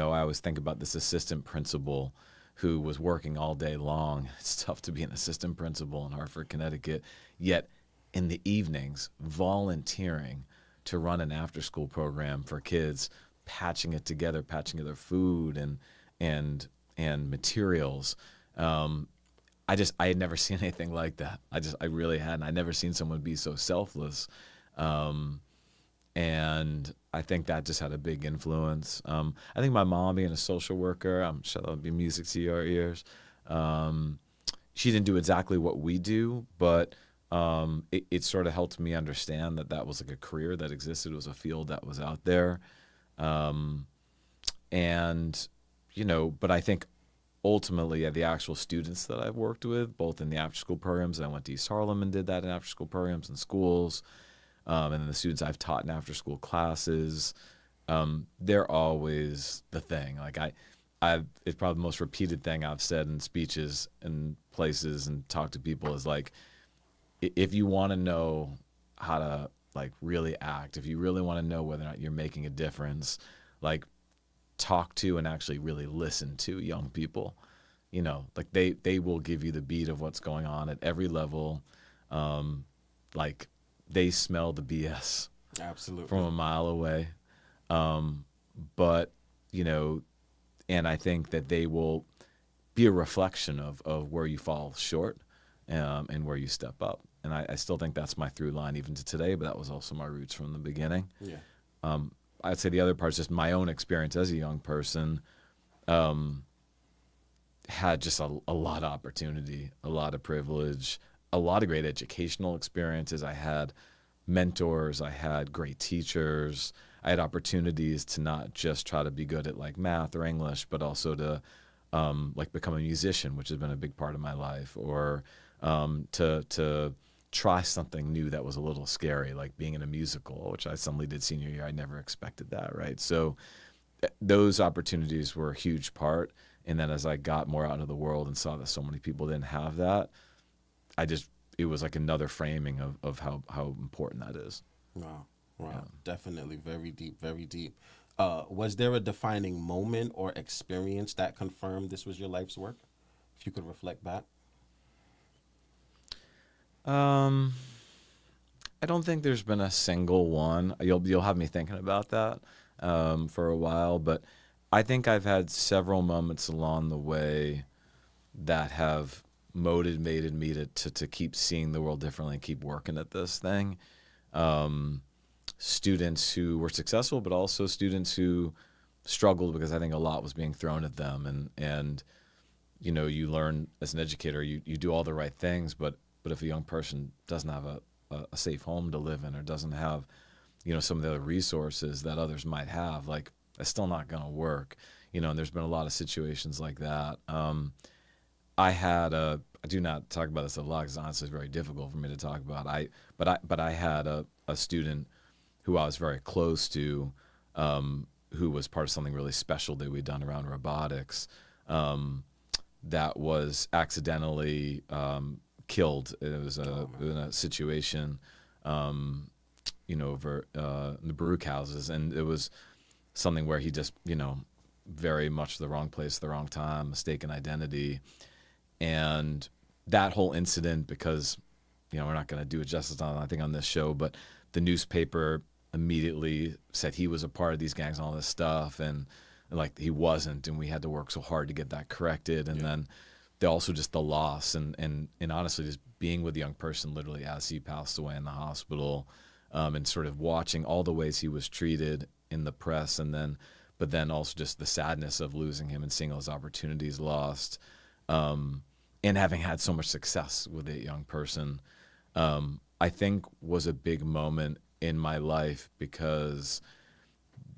S10: always think about this assistant principal who was working all day long. It's tough to be an assistant principal in Hartford, Connecticut, yet in the evenings volunteering to run an after-school program for kids, patching it together, patching together food and materials. I had never seen anything like that. I really hadn't. I'd never seen someone be so selfless. And I think that just had a big influence. I think my mom, being a social worker, I'm sure that would be music to your ears. She didn't do exactly what we do, but it sort of helped me understand that was like a career that existed. It was a field that was out there. But I think ultimately the actual students that I've worked with, both in the after-school programs, and I went to East Harlem and did that in after-school programs and schools, and then the students I've taught in after-school classes, they're always the thing. Like it's probably the most repeated thing I've said in speeches and places and talked to people is like, if you want to know how to really act, if you really want to know whether or not you're making a difference, talk to and actually really listen to young people. They will give you the beat of what's going on at every level. They smell the BS
S1: Absolutely
S10: from a mile away. But and I think that they will be a reflection of where you fall short and where you step up. And I still think that's my through line even to today, but that was also my roots from the beginning.
S1: Yeah.
S10: I'd say the other part is just my own experience as a young person. Had just a lot of opportunity, a lot of privilege, a lot of great educational experiences. I had mentors, I had great teachers, I had opportunities to not just try to be good at math or English, but also to become a musician, which has been a big part of my life, or to try something new that was a little scary, like being in a musical, which I suddenly did senior year. I never expected that, right? So those opportunities were a huge part. And then as I got more out into the world and saw that so many people didn't have that, it was like another framing of how important that is.
S1: Wow. Yeah. Definitely. Very deep, very deep. Was there a defining moment or experience that confirmed this was your life's work? If you could reflect back.
S10: I don't think there's been a single one. You'll have me thinking about that for a while, but I think I've had several moments along the way that have motivated me to keep seeing the world differently and keep working at this thing. Students who were successful, but also students who struggled because I think a lot was being thrown at them, and you know, you learn as an educator, you do all the right things, but if a young person doesn't have a safe home to live in, or doesn't have, you know, some of the other resources that others might have, like, it's still not going to work, you know. And there's been a lot of situations like that. I do not talk about this a lot because honestly it's very difficult for me to talk about. But I had a student who I was very close to, who was part of something really special that we'd done around robotics, that was accidentally killed. It was in a situation, you know, over in the Baruch houses, and it was something where he just, you know, very much the wrong place, the wrong time, mistaken identity. And that whole incident, because, you know, we're not going to do it justice on, I think, on this show, but the newspaper immediately said he was a part of these gangs and all this stuff, and like he wasn't, and we had to work so hard to get that corrected. And then also just the loss and honestly just being with the young person literally as he passed away in the hospital, and sort of watching all the ways he was treated in the press, but then also just the sadness of losing him and seeing those opportunities lost, and having had so much success with a young person, I think was a big moment in my life, because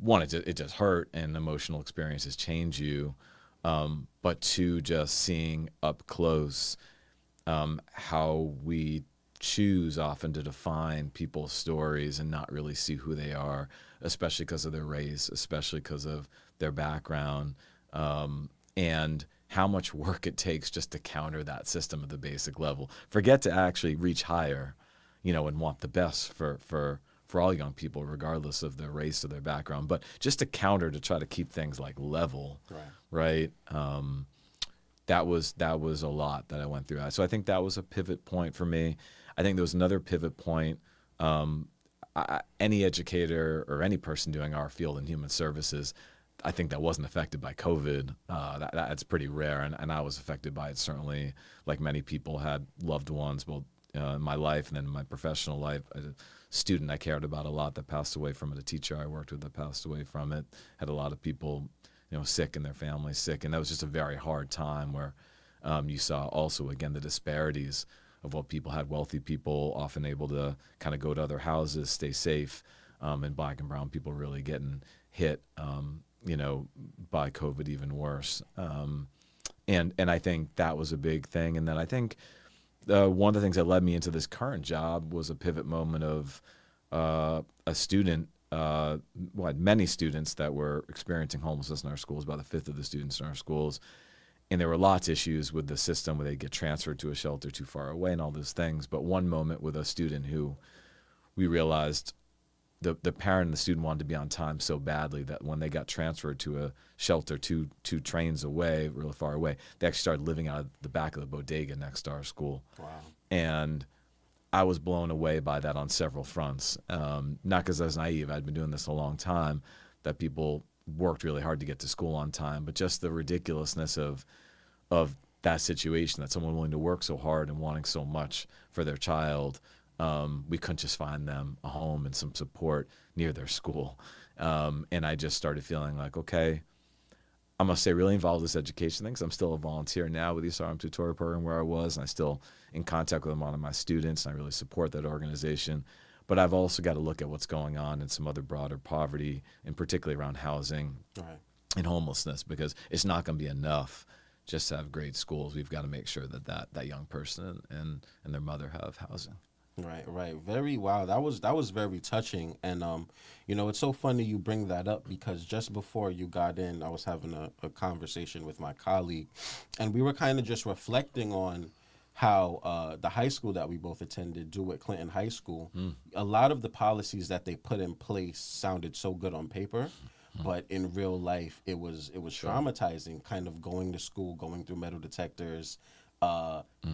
S10: one, it just hurt, and emotional experiences change you, but two, just seeing up close how we choose often to define people's stories and not really see who they are, especially because of their race, especially because of their background, and how much work it takes just to counter that system at the basic level. Forget to actually reach higher, you know, and want the best for all young people, regardless of their race or their background, but just to counter, to try to keep things like level, right? That was a lot that I went through. So I think that was a pivot point for me. I think there was another pivot point. Any educator or any person doing our field in human services, I think that wasn't affected by COVID. That's pretty rare, and I was affected by it, certainly, like many people had loved ones, both in my life and then in my professional life. A student I cared about a lot that passed away from it, a teacher I worked with that passed away from it, had a lot of people, you know, sick and their families sick, and that was just a very hard time where you saw also, again, the disparities of what people had. Wealthy people often able to kind of go to other houses, stay safe, and black and brown people really getting hit, you know, by COVID even worse. And I think that was a big thing. And then I think one of the things that led me into this current job was a pivot moment of a student, many students that were experiencing homelessness in our schools, about a fifth of the students in our schools. And there were lots of issues with the system where they get transferred to a shelter too far away and all those things. But one moment with a student who we realized the parent and the student wanted to be on time so badly that when they got transferred to a shelter two trains away, really far away, they actually started living out of the back of the bodega next to our school. Wow. And I was blown away by that on several fronts. Not because I was naive. I'd been doing this a long time, that people worked really hard to get to school on time, but just the ridiculousness of that situation, that someone willing to work so hard and wanting so much for their child, we couldn't just find them a home and some support near their school. And I just started feeling like, okay, I must stay really involved with this education thing, because I'm still a volunteer now with the Asylum Tutorial Program where I was, and I still in contact with a lot of my students, and I really support that organization. But I've also got to look at what's going on in some other broader poverty, and particularly around housing and homelessness, because it's not going to be enough just to have great schools. We've got to make sure that young person and their mother have housing.
S1: Right. Very wow. That was very touching. And you know, it's so funny you bring that up, because just before you got in, I was having a conversation with my colleague, and we were kind of just reflecting on how the high school that we both attended, DeWitt Clinton High School, a lot of the policies that they put in place sounded so good on paper, but in real life it was traumatizing, kind of going to school, going through metal detectors,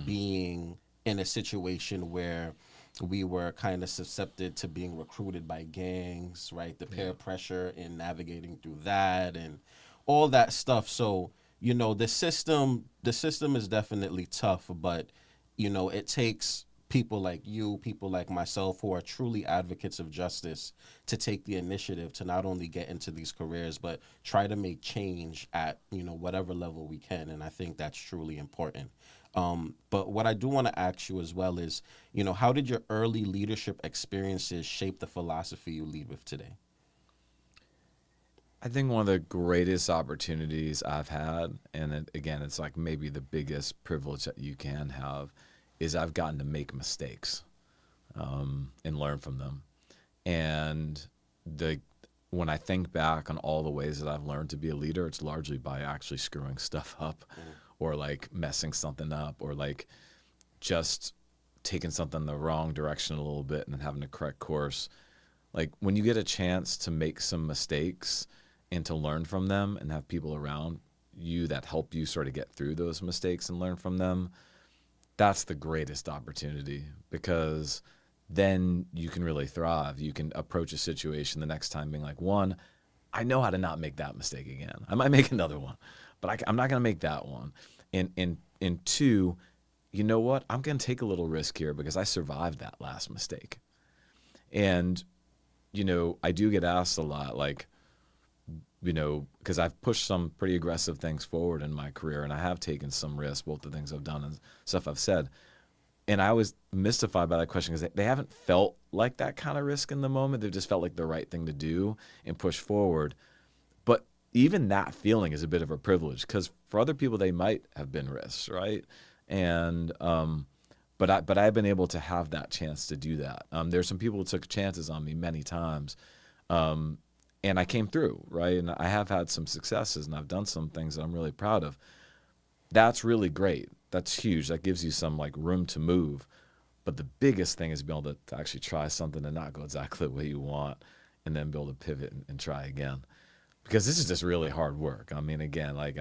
S1: being in a situation where we were kind of susceptible to being recruited by gangs, right? The peer pressure and navigating through that and all that stuff. So, you know, the system is definitely tough, but, you know, it takes people like you, people like myself who are truly advocates of justice to take the initiative to not only get into these careers, but try to make change at, you know, whatever level we can. And I think that's truly important. But what I do want to ask you as well is, you know, how did your early leadership experiences shape the philosophy you lead with today?
S10: I think one of the greatest opportunities I've had, and again, it's like maybe the biggest privilege that you can have, is I've gotten to make mistakes and learn from them. And when I think back on all the ways that I've learned to be a leader, it's largely by actually screwing stuff up or like messing something up or like just taking something the wrong direction a little bit and then having to correct course. Like when you get a chance to make some mistakes and to learn from them and have people around you that help you sort of get through those mistakes and learn from them, that's the greatest opportunity, because then you can really thrive. You can approach a situation the next time being like, one, I know how to not make that mistake again. I might make another one, but I'm not going to make that one. And two, you know what? I'm going to take a little risk here because I survived that last mistake. And, you know, I do get asked a lot, like, you know, because I've pushed some pretty aggressive things forward in my career, and I have taken some risks, both the things I've done and stuff I've said. And I was mystified by that question because they haven't felt like that kind of risk in the moment. They've just felt like the right thing to do and push forward. But even that feeling is a bit of a privilege, because for other people, they might have been risks, right? And but I've been able to have that chance to do that. There's some people who took chances on me many times. And I came through, right? And I have had some successes, and I've done some things that I'm really proud of. That's really great. That's huge. That gives you some like room to move. But the biggest thing is being able to actually try something and not go exactly the way you want, and then be able to pivot and try again. Because this is just really hard work. I mean, again, like,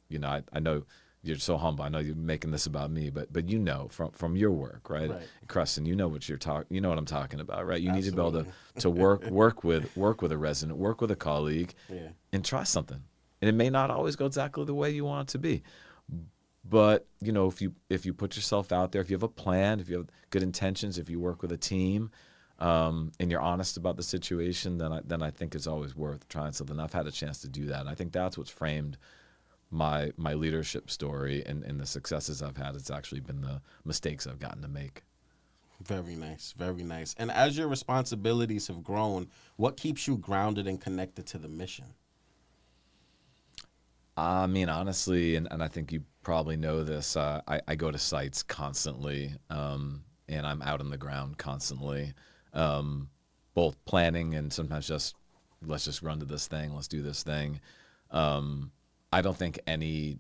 S10: you know, I know you're so humble. I know you're making this about me, but you know from your work, right? Creston, you know what you know what I'm talking about, right? You
S1: Absolutely.
S10: need to be able to work with a resident, work with a colleague, and try something. And it may not always go exactly the way you want it to be. But, you know, if you put yourself out there, if you have a plan, if you have good intentions, if you work with a team, and you're honest about the situation, then I think it's always worth trying something. I've had a chance to do that. And I think that's what's framed my leadership story and the successes I've had. It's actually been the mistakes I've gotten to make.
S1: Very nice, very nice. And as your responsibilities have grown, what keeps you grounded and connected to the mission?
S10: I mean, honestly, and I think you probably know this, I go to sites constantly, and I'm out on the ground constantly, both planning and sometimes just, let's just run to this thing, let's do this thing. I don't think any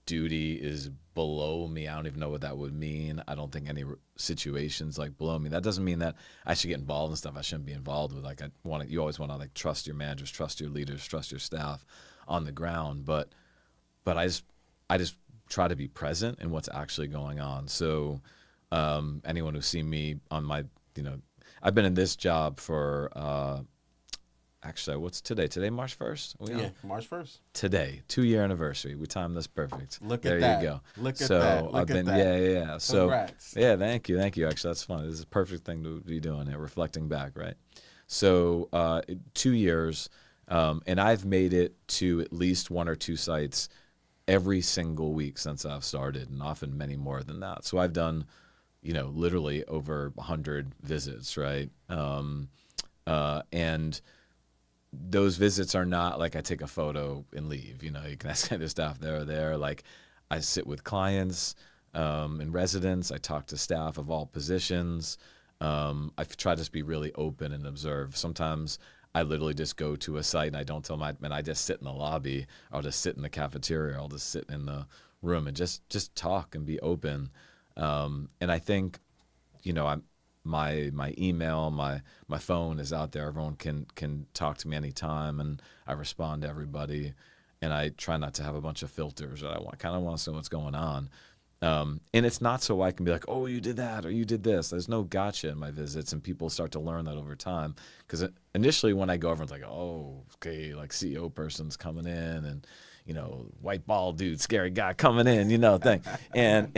S10: duty is below me. I don't even know what that would mean. I don't think any situations like below me. That doesn't mean that I should get involved in stuff I shouldn't be involved with. Like you always want to like trust your managers, trust your leaders, trust your staff on the ground. But I just try to be present in what's actually going on. So anyone who's seen me on my, you know, I've been in this job for actually, what's today? Today, March 1st?
S1: Yeah, March 1st.
S10: Today, 2-year anniversary. We timed this perfect.
S1: Look
S10: there
S1: at that.
S10: You go.
S1: Look at
S10: so
S1: that. Look
S10: I've been,
S1: at that.
S10: Yeah. So,
S1: congrats.
S10: Yeah, thank you. Actually, that's funny. This is a perfect thing to be doing here, reflecting back, right? So 2 years, and I've made it to at least 1 or 2 sites every single week since I've started, and often many more than that. So I've done, you know, literally over 100 visits, right? And those visits are not like I take a photo and leave. You know, you can ask the staff there. Like I sit with clients and residents. I talk to staff of all positions. I try to just be really open and observe. Sometimes I literally just go to a site and I don't tell my men. I just sit in the lobby. I'll just sit in the cafeteria. I'll just sit in the room and just talk and be open. And I think, you know, my email, my phone is out there. Everyone can talk to me anytime, and I respond to everybody. And I try not to have a bunch of filters. I kind of want to know what's going on. And it's not so I can be like, oh, you did that or you did this. There's no gotcha in my visits, and people start to learn that over time. Because initially when I go over, it's like, oh, okay, like CEO person's coming in, and white bald dude, scary guy coming in, thing. And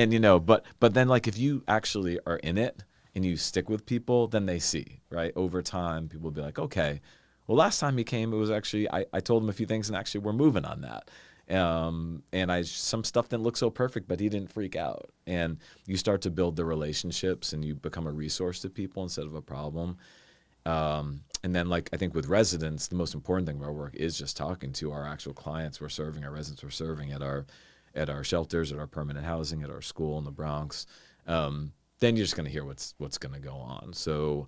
S10: but then like if you actually are in it and you stick with people, then they see, right? Over time, people will be like, okay, well, last time he came, it was actually, I told him a few things and actually we're moving on that. And some stuff didn't look so perfect, but he didn't freak out. And you start to build the relationships and you become a resource to people instead of a problem. And then like, I think with residents, the most important thing of our work is just talking to our actual clients we're serving, our residents we're serving at our shelters, at our permanent housing, at our school in the Bronx. Then you're just going to hear what's going to go on. So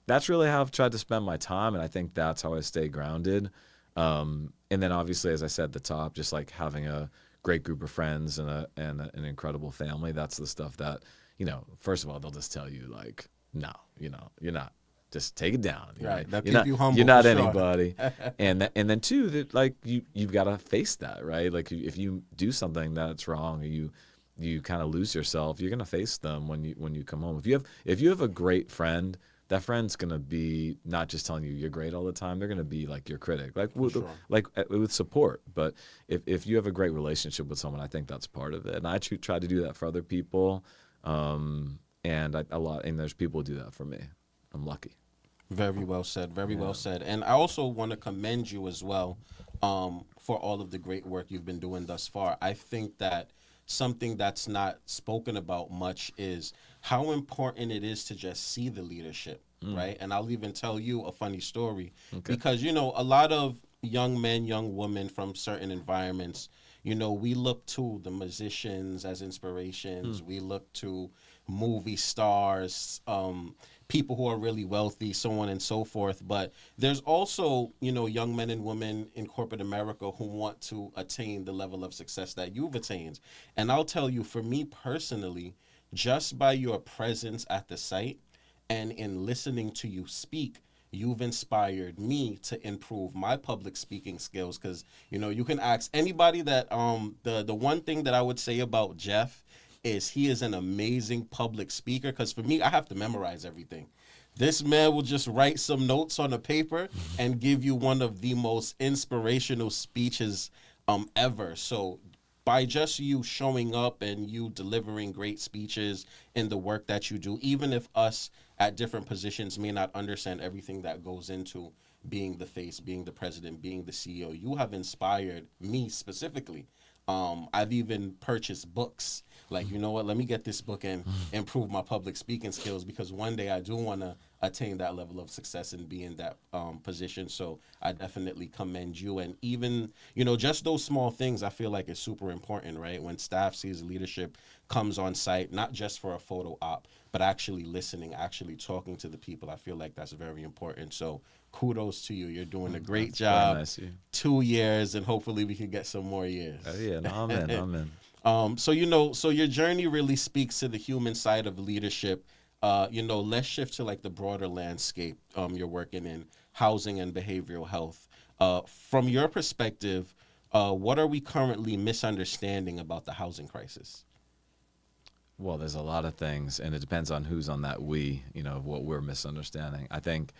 S10: that's really how I've tried to spend my time. And I think that's how I stay grounded. And then obviously, as I said at the top, just like having a great group of friends and an incredible family. That's the stuff that, first of all, they'll just tell you like, no, you're not. Just take it down.
S1: Right.
S10: Right?
S1: Keep you humble.
S10: You're not
S1: for sure.
S10: anybody. and then too, that like you've got to face that, right? Like if you do something that's wrong, or you kind of lose yourself, you're gonna face them when you come home. If you have a great friend, that friend's gonna be not just telling you you're great all the time. They're gonna be like your critic, like with support. But if you have a great relationship with someone, I think that's part of it. And I try to do that for other people. And there's people who do that for me. I'm lucky.
S1: Very well said. Very well said. And I also want to commend you as well for all of the great work you've been doing thus far. I think that something that's not spoken about much is how important it is to just see the leadership, right? And I'll even tell you a funny story because, a lot of young men, young women from certain environments, we look to the musicians as inspirations. We look to movie stars, people who are really wealthy, so on and so forth. But there's also, young men and women in corporate America who want to attain the level of success that you've attained. And I'll tell you, for me personally, just by your presence at the site and in listening to you speak, you've inspired me to improve my public speaking skills. Because, you can ask anybody that the one thing that I would say about Jeff is he is an amazing public speaker. Because for me, I have to memorize everything. This man will just write some notes on a paper and give you one of the most inspirational speeches ever. So by just you showing up and you delivering great speeches in the work that you do, even if us at different positions may not understand everything that goes into being the face, being the president, being the CEO, you have inspired me specifically. I've even purchased books. Like, you know what, let me get this book and improve my public speaking skills, because one day I do want to attain that level of success and be in that position. So I definitely commend you. And even, just those small things I feel like is super important, right? When staff sees leadership comes on site, not just for a photo op, but actually listening, actually talking to the people, I feel like that's very important. So kudos to you. You're doing a great job.
S10: Nice,
S1: 2 years, and hopefully we can get some more years.
S10: Oh, yeah, no, I'm in.
S1: So your journey really speaks to the human side of leadership. Let's shift to like the broader landscape you're working in, housing and behavioral health. From your perspective, what are we currently misunderstanding about the housing crisis?
S10: Well, there's a lot of things, and it depends on who's on that we, what we're misunderstanding. I think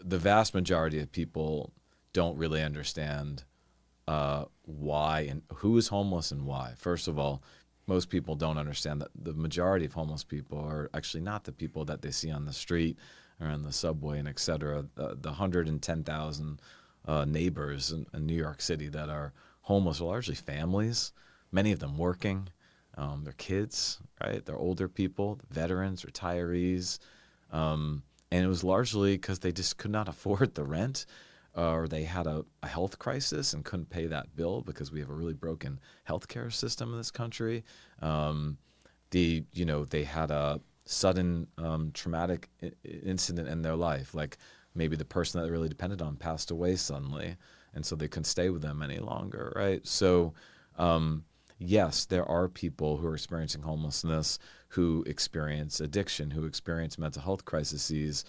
S10: the vast majority of people don't really understand why and who is homeless and why. First of all, most people don't understand that the majority of homeless people are actually not the people that they see on the street or on the subway and et cetera. The 110,000 neighbors in New York City that are homeless are largely families, many of them working. They're kids, right? They're older people, veterans, retirees. And it was largely because they just could not afford the rent, or they had a health crisis and couldn't pay that bill because we have a really broken healthcare system in this country. They had a sudden traumatic incident in their life, like maybe the person that they really depended on passed away suddenly, and so they couldn't stay with them any longer, right? So yes, there are people who are experiencing homelessness, who experience addiction, who experience mental health crises,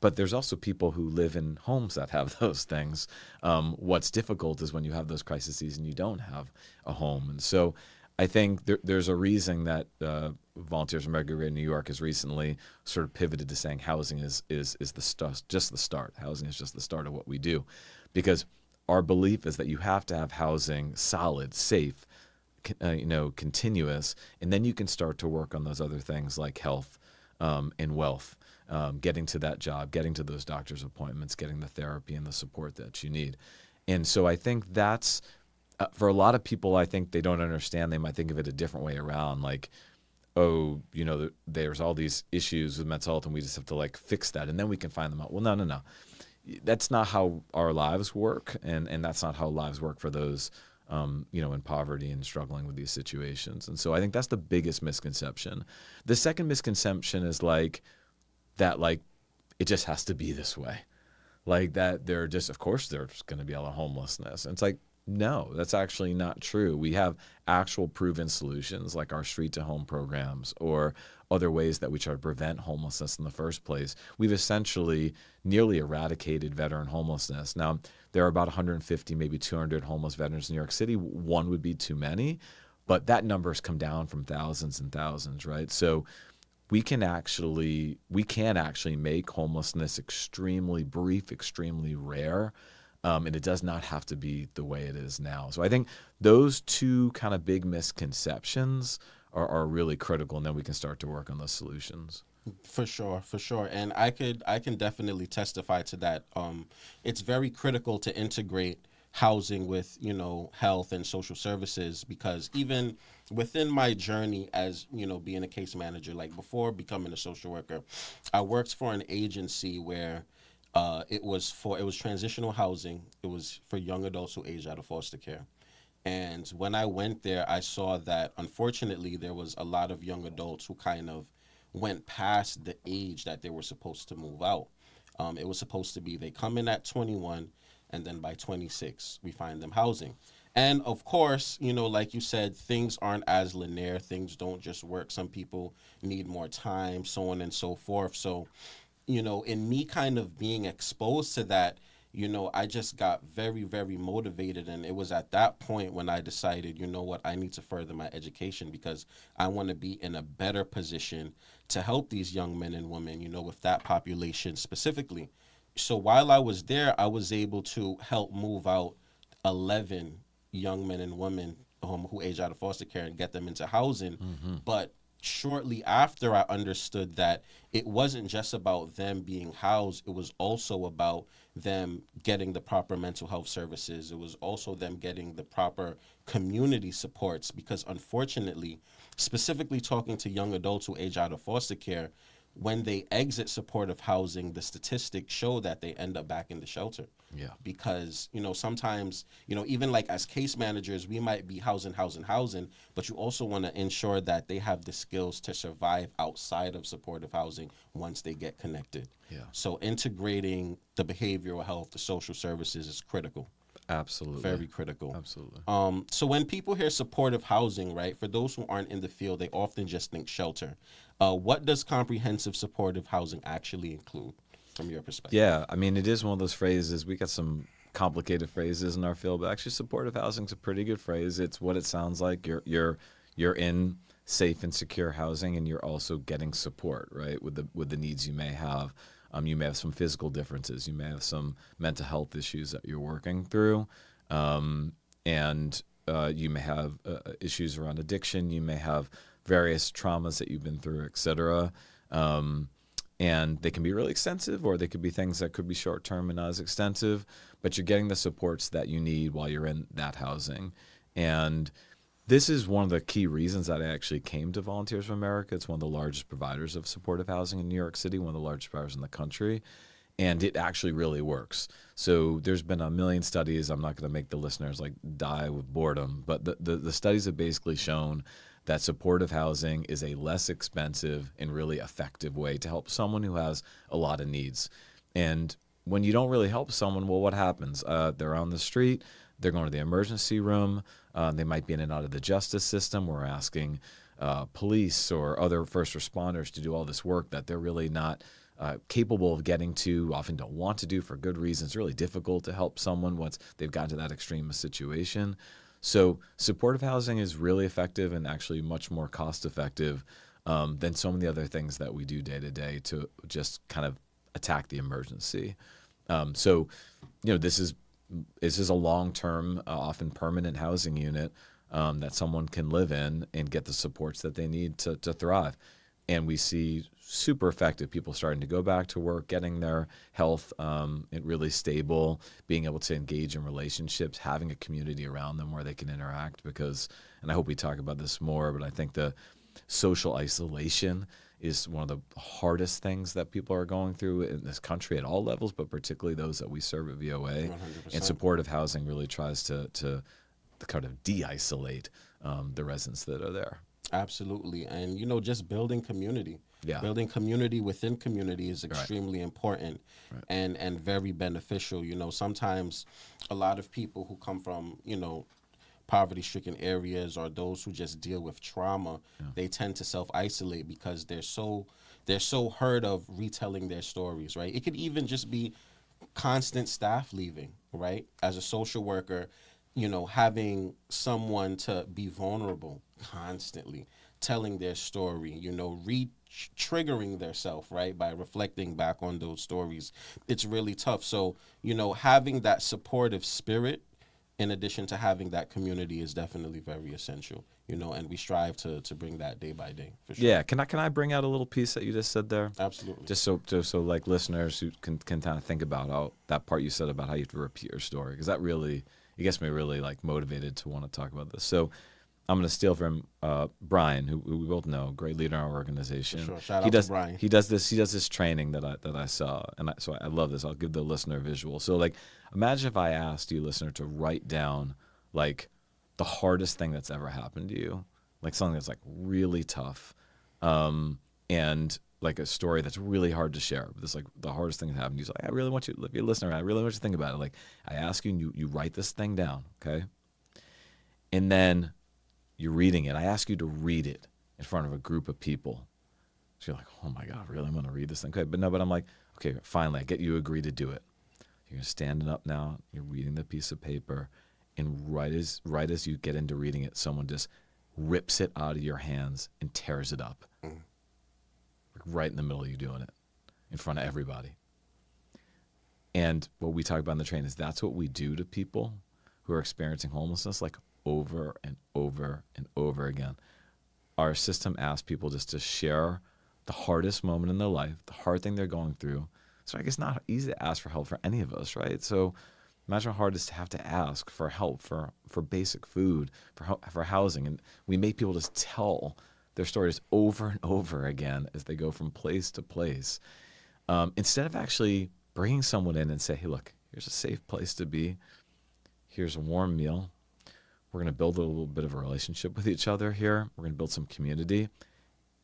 S10: but there's also people who live in homes that have those things. What's difficult is when you have those crises and you don't have a home. And so I think there's a reason that Volunteers for America in New York has recently sort of pivoted to saying housing is the start, just the start. Housing is just the start of what we do, because our belief is that you have to have housing solid, safe, continuous, and then you can start to work on those other things like health and wealth, getting to that job, getting to those doctor's appointments, getting the therapy and the support that you need. And so I think that's, for a lot of people, I think they don't understand. They might think of it a different way around, like, oh, there's all these issues with mental health and we just have to like fix that and then we can find them out. Well, no. That's not how our lives work, and that's not how lives work for those in poverty and struggling with these situations. And so I think that's the biggest misconception. The second misconception is like it just has to be this way. Like that of course there's going to be a lot of homelessness. And it's like, no, that's actually not true. We have actual proven solutions like our street to home programs or other ways that we try to prevent homelessness in the first place. We've essentially nearly eradicated veteran homelessness. Now, there are about 150, maybe 200 homeless veterans in New York City. One would be too many, but that number has come down from thousands and thousands, right? So we can actually make homelessness extremely brief, extremely rare. And it does not have to be the way it is now. So I think those two kind of big misconceptions are really critical, and then we can start to work on those solutions.
S1: For sure. And I can definitely testify to that. It's very critical to integrate housing with, health and social services, because even within my journey as, being a case manager, like before becoming a social worker, I worked for an agency where it was transitional housing. It was for young adults who aged out of foster care. And when I went there, I saw that unfortunately there was a lot of young adults who kind of went past the age that they were supposed to move out. It was supposed to be they come in at 21 and then by 26 we find them housing. And of course, like you said, things aren't as linear. Things don't just work. Some people need more time, so on and so forth. So in me kind of being exposed to that, I just got very, very motivated. And it was at that point when I decided, I need to further my education because I want to be in a better position to help these young men and women, with that population specifically. So while I was there, I was able to help move out 11 young men and women who age out of foster care and get them into housing. Mm-hmm. But shortly after, I understood that it wasn't just about them being housed. It was also about them getting the proper mental health services. It was also them getting the proper community supports, because unfortunately, specifically talking to young adults who age out of foster care, when they exit supportive housing, the statistics show that they end up back in the shelter. Yeah. Because, sometimes, even like as case managers, we might be housing, but you also want to ensure that they have the skills to survive outside of supportive housing once they get connected. Yeah. So integrating the behavioral health, the social services is critical.
S10: Absolutely.
S1: Very critical.
S10: Absolutely.
S1: So when people hear supportive housing, right, for those who aren't in the field, they often just think shelter. What does comprehensive supportive housing actually include from your perspective?
S10: Yeah, I mean, it is one of those phrases. We got some complicated phrases in our field, but actually supportive housing is a pretty good phrase. It's what it sounds like. You're in safe and secure housing, and you're also getting support, right, with the needs you may have. You may have some physical differences. You may have some mental health issues that you're working through. And you may have issues around addiction. You may have various traumas that you've been through, et cetera. And they can be really extensive, or they could be things that could be short-term and not as extensive, but you're getting the supports that you need while you're in that housing. And this is one of the key reasons that I actually came to Volunteers for America. It's one of the largest providers of supportive housing in New York City, one of the largest providers in the country, and it actually really works. So there's been a million studies. I'm not going to make the listeners die with boredom, but the studies have basically shown that supportive housing is a less expensive and really effective way to help someone who has a lot of needs. And when you don't really help someone, well, what happens? They're on the street. They're going to the emergency room. They might be in and out of the justice system. We're asking police or other first responders to do all this work that they're really not capable of getting to, often don't want to do for good reasons. It's really difficult to help someone once they've gotten to that extreme situation. So supportive housing is really effective and actually much more cost effective than so many other things that we do day to day to just kind of attack the emergency. So, this is a long-term, often permanent housing unit that someone can live in and get the supports that they need to thrive. And we see super effective people starting to go back to work, getting their health really stable, being able to engage in relationships, having a community around them where they can interact. Because, and I hope we talk about this more, but I think the social isolation is one of the hardest things that people are going through in this country at all levels, but particularly those that we serve at VOA.
S1: 100%.
S10: And supportive housing really tries to kind of de-isolate the residents that are there.
S1: Absolutely. And, just building community.
S10: Yeah.
S1: Building community within community is extremely important and very beneficial. Sometimes a lot of people who come from, poverty-stricken areas or those who just deal with trauma, they tend to self-isolate because they're so hurt of retelling their stories, right? It could even just be constant staff leaving, right? As a social worker, having someone to be vulnerable constantly, telling their story, triggering their self, right? By reflecting back on those stories. It's really tough. So, having that supportive spirit in addition to having that community is definitely very essential, and we strive to bring that day by day, for sure.
S10: Yeah, can I bring out a little piece that you just said there?
S1: Absolutely.
S10: Just so like listeners who can kind of think about how that part you said about how you have to repeat your story, because that really, it gets me really like motivated to want to talk about this. So I'm going to steal from Brian, who we both know, great leader in our organization.
S1: For sure. Shout out to Brian.
S10: He does this training that I saw, and so I love this. I'll give the listener a visual. So like, imagine if I asked you, listener, to write down like the hardest thing that's ever happened to you, like something that's like really tough, and like a story that's really hard to share. But it's like the hardest thing that happened to you. So I really want you, if you're a listener, I really want you to think about it. Like I ask you, and you write this thing down, okay? And then you're reading it. I ask you to read it in front of a group of people. So you're like, oh my God, really? I'm going to read this thing? Okay, but I'm like, okay, finally, I get you agree to do it. You're standing up now. You're reading the piece of paper, and right as you get into reading it, someone just rips it out of your hands and tears it up, like right in the middle of you doing it, in front of everybody. And what we talk about in the train is that's what we do to people who are experiencing homelessness, like over and over and over again. Our system asks people just to share the hardest moment in their life, the hard thing they're going through. So I guess not easy to ask for help for any of us, right? So imagine how hard it is to have to ask for help, for basic food, for housing. And we make people just tell their stories over and over again as they go from place to place. Instead of actually bringing someone in and say, hey, look, here's a safe place to be. Here's a warm meal. We're going to build a little bit of a relationship with each other here. We're going to build some community.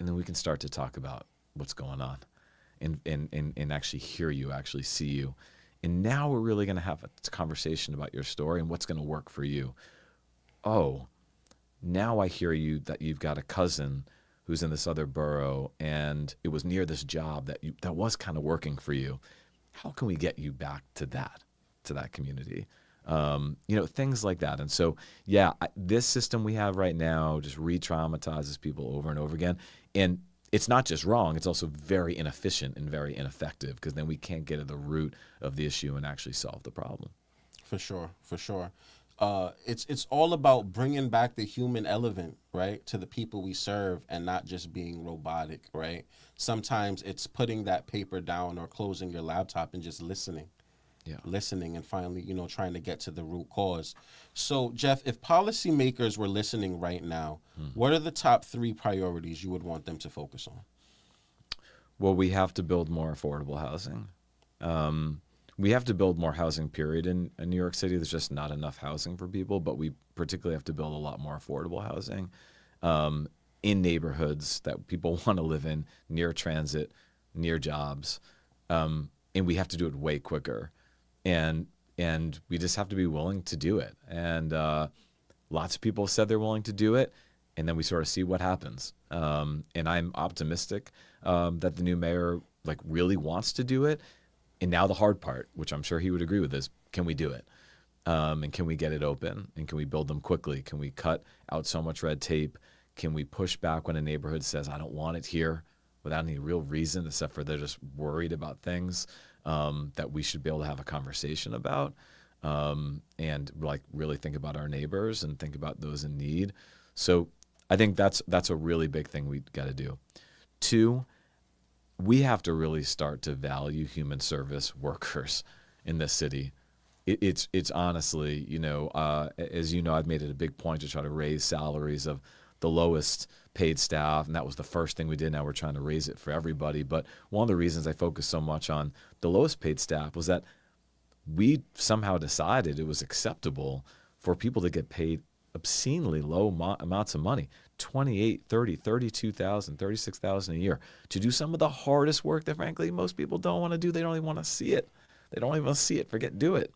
S10: And then we can start to talk about what's going on and actually hear you, actually see you. And now we're really going to have a conversation about your story and what's going to work for you. Oh, now I hear you that you've got a cousin who's in this other borough and it was near this job that was kind of working for you. How can we get you back to that community? Things like that. And so, yeah, this system we have right now just re-traumatizes people over and over again. And it's not just wrong, it's also very inefficient and very ineffective because then we can't get at the root of the issue and actually solve the problem.
S1: For sure. It's all about bringing back the human element, right, to the people we serve and not just being robotic, right? Sometimes it's putting that paper down or closing your laptop and just listening. Yeah. Listening and finally, trying to get to the root cause. So, Jeff, if policymakers were listening right now, what are the top 3 priorities you would want them to focus on?
S10: Well, we have to build more affordable housing. We have to build more housing, period. In New York City, there's just not enough housing for people, but we particularly have to build a lot more affordable housing in neighborhoods that people want to live in, near transit, near jobs. And we have to do it way quicker. And we just have to be willing to do it. And lots of people said they're willing to do it, and then we sort of see what happens. And I'm optimistic that the new mayor really wants to do it. And now the hard part, which I'm sure he would agree with, is can we do it? And can we get it open? And can we build them quickly? Can we cut out so much red tape? Can we push back when a neighborhood says, I don't want it here, without any real reason, except for they're just worried about things that we should be able to have a conversation about, and like really think about our neighbors and think about those in need. So I think that's a really big thing we got to do. 2, we have to really start to value human service workers in this city. It's honestly, as you know, I've made it a big point to try to raise salaries of the lowest paid staff, and that was the first thing we did. Now we're trying to raise it for everybody. But one of the reasons I focused so much on the lowest paid staff was that we somehow decided it was acceptable for people to get paid obscenely low amounts of money, $28,000, $30,000, $32,000, $36,000 a year, to do some of the hardest work that frankly most people don't want to do. They don't even want to see it. They don't even want to see it. Forget do it.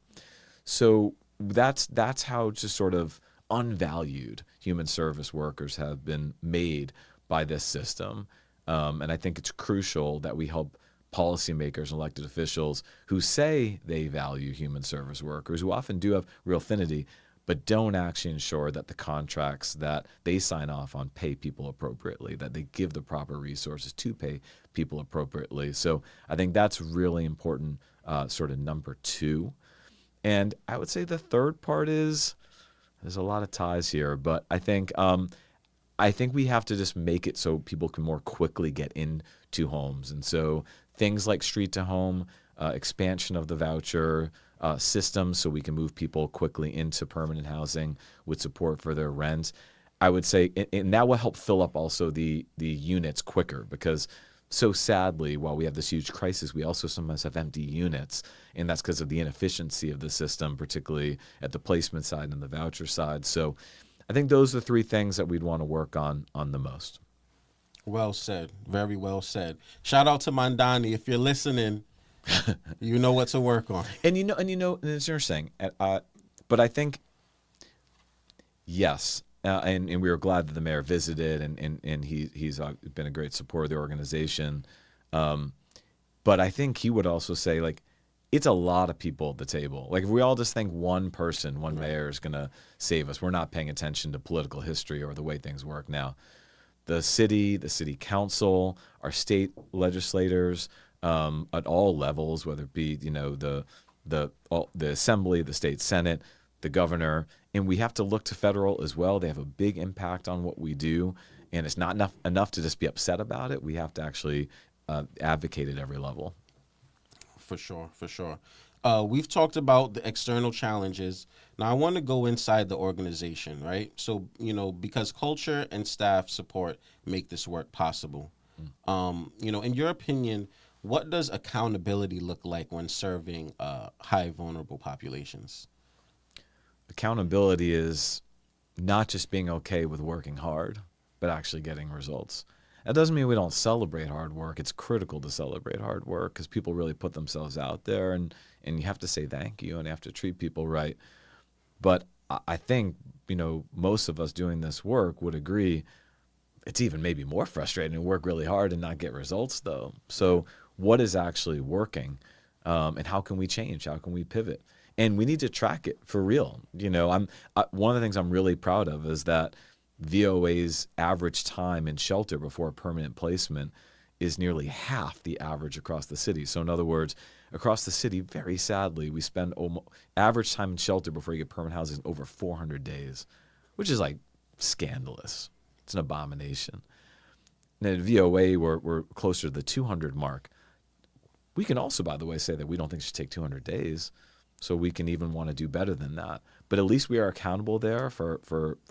S10: So that's how just sort of unvalued human service workers have been made by this system. And I think it's crucial that we help policymakers and elected officials who say they value human service workers, who often do have real affinity, but don't actually ensure that the contracts that they sign off on pay people appropriately, that they give the proper resources to pay people appropriately. So I think that's really important, sort of number 2. And I would say the third part is, there's a lot of ties here, but I think we have to just make it so people can more quickly get into homes. And so things like street to home, expansion of the voucher system so we can move people quickly into permanent housing with support for their rent. I would say, and that will help fill up also the units quicker, because so sadly, while we have this huge crisis, we also sometimes have empty units, and that's because of the inefficiency of the system, particularly at the placement side and the voucher side. So I think those are 3 things that we'd want to work on the most.
S1: Well said. Very well said. Shout out to Mandani. If you're listening, you know what to work on.
S10: And it's interesting. But I think, yes, and we were glad that the mayor visited, and he's been a great supporter of the organization. But I think he would also say, like, it's a lot of people at the table. Like, if we all just think one person, one mayor is going to save us, we're not paying attention to political history or the way things work now. The city council, our state legislators, at all levels, whether it be the assembly, the state senate, the governor, and we have to look to federal as well. They have a big impact on what we do, and it's not enough to just be upset about it. We have to actually advocate at every level.
S1: For sure. We've talked about the external challenges. Now I want to go inside the organization, right? So, because culture and staff support make this work possible. In your opinion, what does accountability look like when serving high vulnerable populations?
S10: Accountability is not just being okay with working hard, but actually getting results. That doesn't mean we don't celebrate hard work. It's critical to celebrate hard work because people really put themselves out there, and you have to say thank you and you have to treat people right. But I think, most of us doing this work would agree it's even maybe more frustrating to work really hard and not get results, though. So what is actually working, and how can we change? How can we pivot? And we need to track it for real. One of the things I'm really proud of is that VOA's average time in shelter before permanent placement is nearly half the average across the city. So in other words, across the city, very sadly, we spend average time in shelter before you get permanent housing over 400 days, which is like scandalous. It's an abomination. And at VOA, we're closer to the 200 mark. We can also, by the way, say that we don't think it should take 200 days. So we can even want to do better than that. But at least we are accountable there for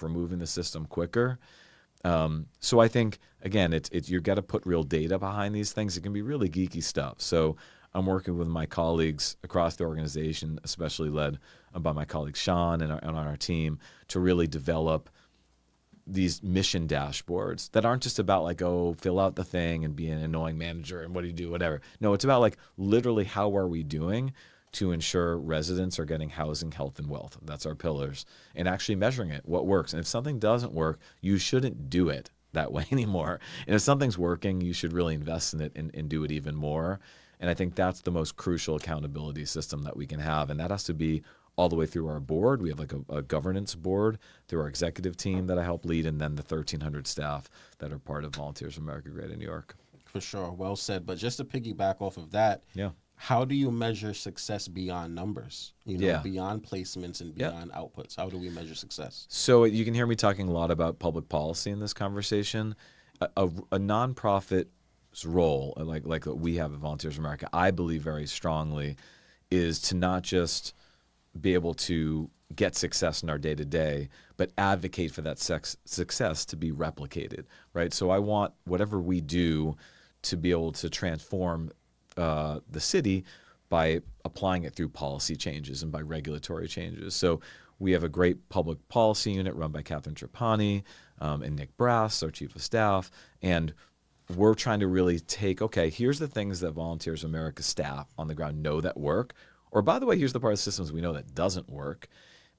S10: moving the system quicker. So I think, again, it's you got to put real data behind these things. It can be really geeky stuff. So I'm working with my colleagues across the organization, especially led by my colleague Sean and on our team, to really develop these mission dashboards that aren't just about like, oh, fill out the thing and be an annoying manager and what do you do, whatever. No, it's about like literally how are we doing to ensure residents are getting housing, health, and wealth. That's our pillars. And actually measuring it, what works. And if something doesn't work, you shouldn't do it that way anymore. And if something's working, you should really invest in it and do it even more. And I think that's the most crucial accountability system that we can have. And that has to be all the way through our board. We have like a governance board through our executive team that I help lead, and then the 1,300 staff that are part of Volunteers for America Greater New York.
S1: For sure. Well said. But just to piggyback off of that,
S10: Yeah.
S1: how do you measure success beyond numbers?
S10: Yeah.
S1: Beyond placements and beyond outputs. How do we measure success?
S10: So you can hear me talking a lot about public policy in this conversation. A nonprofit's role, like what we have at Volunteers for America, I believe very strongly, is to not just be able to get success in our day-to-day, but advocate for that success to be replicated, right? So I want whatever we do to be able to transform the city by applying it through policy changes and by regulatory changes. So we have a great public policy unit run by Catherine Trapani and Nick Brass, our chief of staff, and we're trying to really take, okay, here's the things that Volunteers of America staff on the ground know that work, or by the way, here's the part of the systems we know that doesn't work,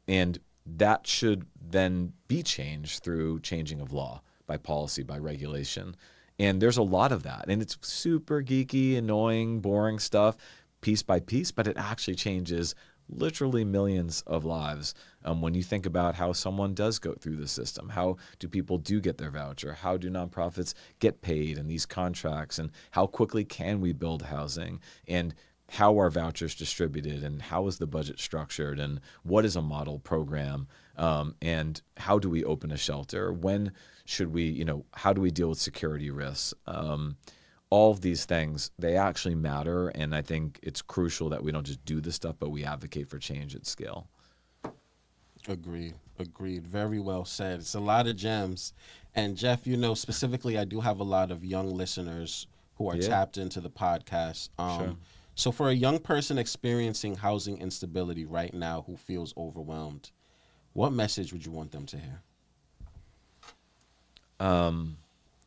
S10: and that should then be changed through changing of law, by policy, by regulation. And there's a lot of that, and it's super geeky, annoying, boring stuff, piece by piece, but it actually changes literally millions of lives. When you think about how someone does go through the system, how do people do get their voucher, how do nonprofits get paid in these contracts, and how quickly can we build housing, and how are vouchers distributed, and how is the budget structured, and what is a model program, and how do we open a shelter, when should we, how do we deal with security risks? All of these things, they actually matter, and I think it's crucial that we don't just do this stuff, but we advocate for change at scale.
S1: Agreed. Very well said. It's a lot of gems. And Jeff, specifically, I do have a lot of young listeners who are tapped into the podcast.
S10: Sure.
S1: So for a young person experiencing housing instability right now who feels overwhelmed, what message would you want them to hear?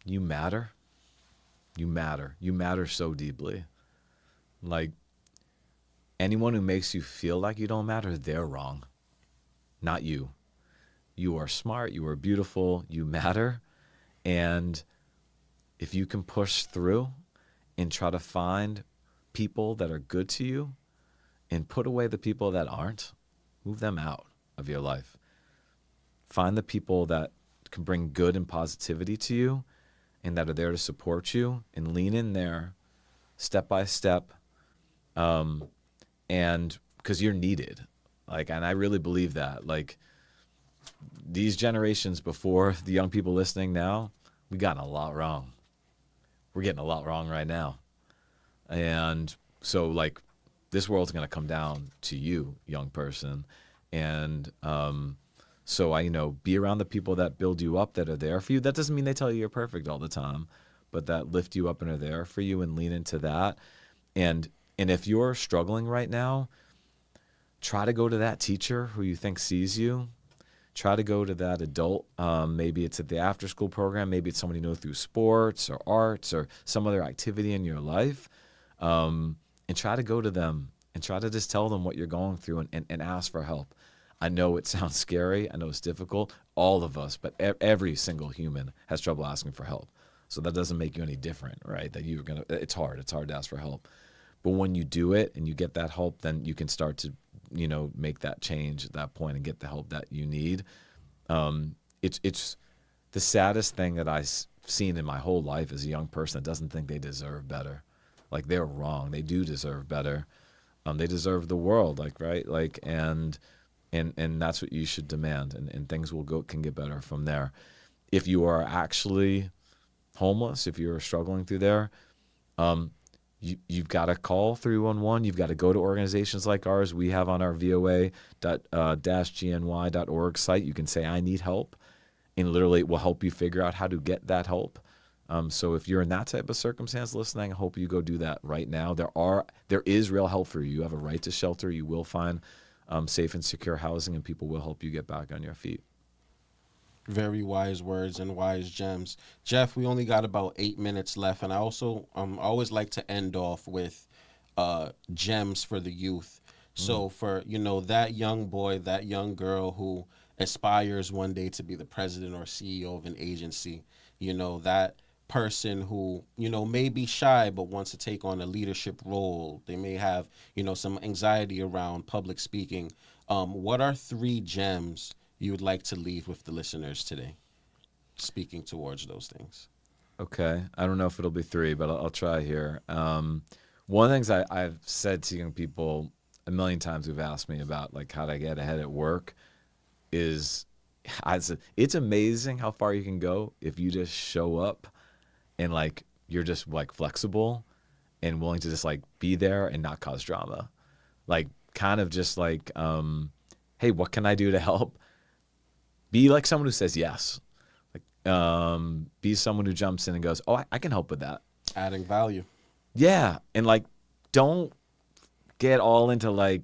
S10: You matter. You matter. You matter so deeply. Like, anyone who makes you feel like you don't matter, they're wrong. Not you. You are smart. You are beautiful. You matter. And if you can push through and try to find people that are good to you and put away the people that aren't, move them out of your life. Find the people that can bring good and positivity to you and that are there to support you, and lean in there step by step, and because you're needed. And I really believe that. These generations before, the young people listening now, we got a lot wrong. We're getting a lot wrong right now. And so, this world's going to come down to you, young person. And so be around the people that build you up, that are there for you. That doesn't mean they tell you you're perfect all the time, but that lift you up and are there for you, and lean into that. And if you're struggling right now, try to go to that teacher who you think sees you. Try to go to that adult. Maybe it's at the after-school program. Maybe it's somebody you know through sports or arts or some other activity in your life. And try to go to them and try to just tell them what you're going through, and ask for help. I know it sounds scary. I know it's difficult. All of us, but every single human has trouble asking for help. So that doesn't make you any different, right? It's hard. It's hard to ask for help. But when you do it and you get that help, then you can start to, make that change at that point and get the help that you need. It's the saddest thing that I've seen in my whole life as a young person that doesn't think they deserve better. They're wrong. They do deserve better. They deserve the world, right? And that's what you should demand, and things can get better from there. If you are actually homeless, if you're struggling through there, you've got to call 311. You've got to go to organizations like ours. We have on our voa-gny.org site, you can say, I need help, and literally it will help you figure out how to get that help. So if you're in that type of circumstance listening, I hope you go do that right now. There is real help for you. You have a right to shelter. You will find safe and secure housing, and people will help you get back on your feet.
S1: Very wise words and wise gems. Jeff, we only got about 8 minutes left, and I also always like to end off with gems for the youth. So for, that young boy, that young girl who aspires one day to be the president or CEO of an agency, that person who, you know, may be shy but wants to take on a leadership role. They may have, you know, some anxiety around public speaking. What are 3 gems you would like to leave with the listeners today, speaking towards those things?
S10: Okay. I don't know if it'll be 3, but I'll try here. One of the things I've said to young people a million times who've asked me about like how to get ahead at work is it's amazing how far you can go if you just show up and like you're just like flexible and willing to just like be there and not cause drama. Like kind of just like, hey, what can I do to help? Be like someone who says yes. Like be someone who jumps in and goes, oh, I can help with that.
S1: Adding value.
S10: Yeah. And like don't get all into like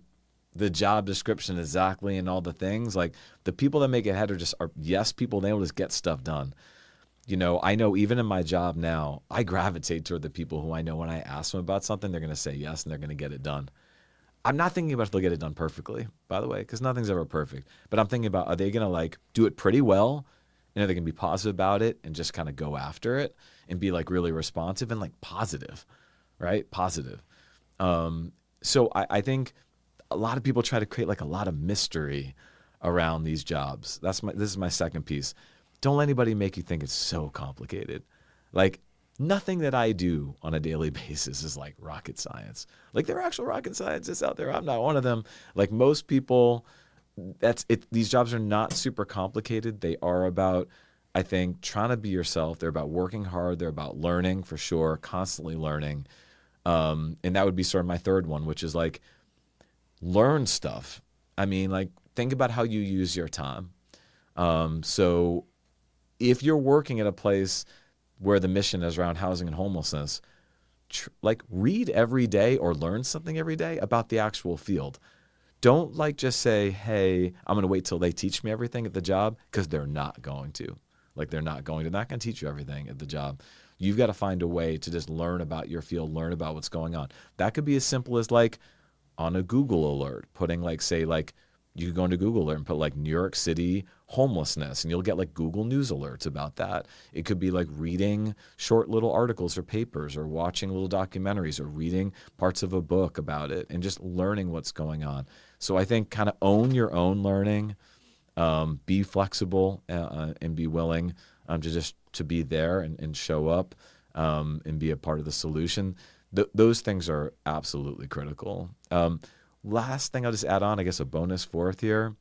S10: the job description exactly and all the things. Like the people that make it ahead are yes people. They will just get stuff done. You know, I know even in my job now, I gravitate toward the people who I know when I ask them about something, they're going to say yes and they're going to get it done. I'm not thinking about if they'll get it done perfectly, by the way, because nothing's ever perfect. But I'm thinking about, are they going to like do it pretty well? And are they going to be positive about it and just kind of go after it and be like really responsive and like positive, right? Positive. So I think a lot of people try to create like a lot of mystery around these jobs. This is my second piece. Don't let anybody make you think it's so complicated. Like nothing that I do on a daily basis is like rocket science. Like there are actual rocket scientists out there. I'm not one of them. Like most people, that's it. These jobs are not super complicated. They are about, I think, trying to be yourself. They're about working hard. They're about learning for sure, constantly learning. And that would be sort of my third one, which is like learn stuff. I mean, like think about how you use your time. So if you're working at a place where the mission is around housing and homelessness, like read every day or learn something every day about the actual field. Don't like just say, hey, I'm going to wait till they teach me everything at the job, because they're not going to. Like they're not going to teach you everything at the job. You've got to find a way to just learn about your field, learn about what's going on. That could be as simple as like on a Google alert, putting like, say like, you could go into Google Alert and put like New York City homelessness and you'll get like Google News alerts about that. It could be like reading short little articles or papers or watching little documentaries or reading parts of a book about it and just learning what's going on. So I think kind of own your own learning, be flexible and be willing to be there and show up and be a part of the solution. Those things are absolutely critical. Last thing I'll just add on, I guess a bonus fourth here,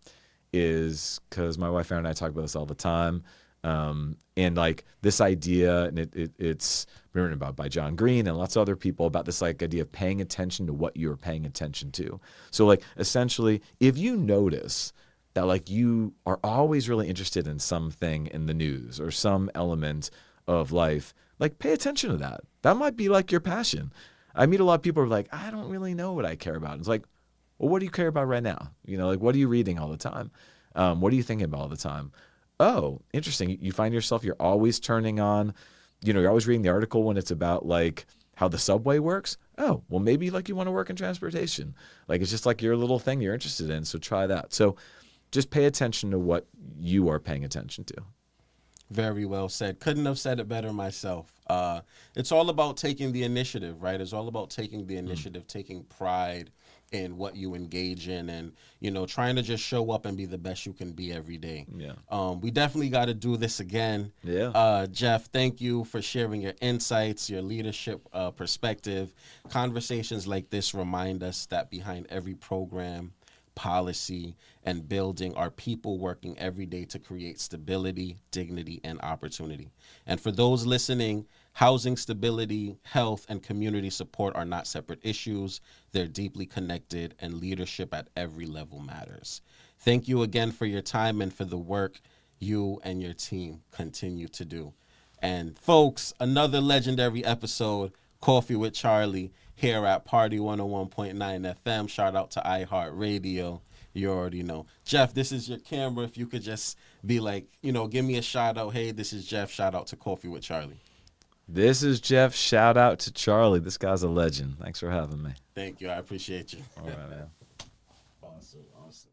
S10: is because my wife Erin and I talk about this all the time, and like this idea, and it's been written about by John Green and lots of other people about this like idea of paying attention to what you're paying attention to. So like essentially, if you notice that like you are always really interested in something in the news or some element of life, like pay attention to that. That might be like your passion. I meet a lot of people who are like, I don't really know what I care about. It's like, well, what do you care about right now? You know, like what are you reading all the time? What are you thinking about all the time? Oh, interesting. You find yourself, you're always turning on, you know, you're always reading the article when it's about like how the subway works. Oh, well, maybe like you want to work in transportation. Like it's just like your little thing you're interested in. So try that. So just pay attention to what you are paying attention to.
S1: Very well said. Couldn't have said it better myself. It's all about taking the initiative, right? It's all about taking the initiative, taking pride in what you engage in, and you know, trying to just show up and be the best you can be every day.
S10: Yeah.
S1: We definitely got to do this again.
S10: Yeah.
S1: Jeff, thank you for sharing your insights, your leadership perspective. Conversations like this remind us that behind every program, policy, and building are people working every day to create stability, dignity, and opportunity. And for those listening, housing stability, health, and community support are not separate issues. They're deeply connected, and leadership at every level matters. Thank you again for your time and for the work you and your team continue to do. And folks, another legendary episode, Coffee with Charlie, here at Party 101.9 FM. Shout out to iHeartRadio. You already know. Jeff, this is your camera. If you could just be like, you know, give me a shout out. Hey, this is Jeff. Shout out to Coffee with Charlie.
S10: This is Jeff. Shout out to Charlie. This guy's a legend. Thanks for having me.
S1: Thank you. I appreciate you.
S10: All right, man.
S1: Awesome. Awesome.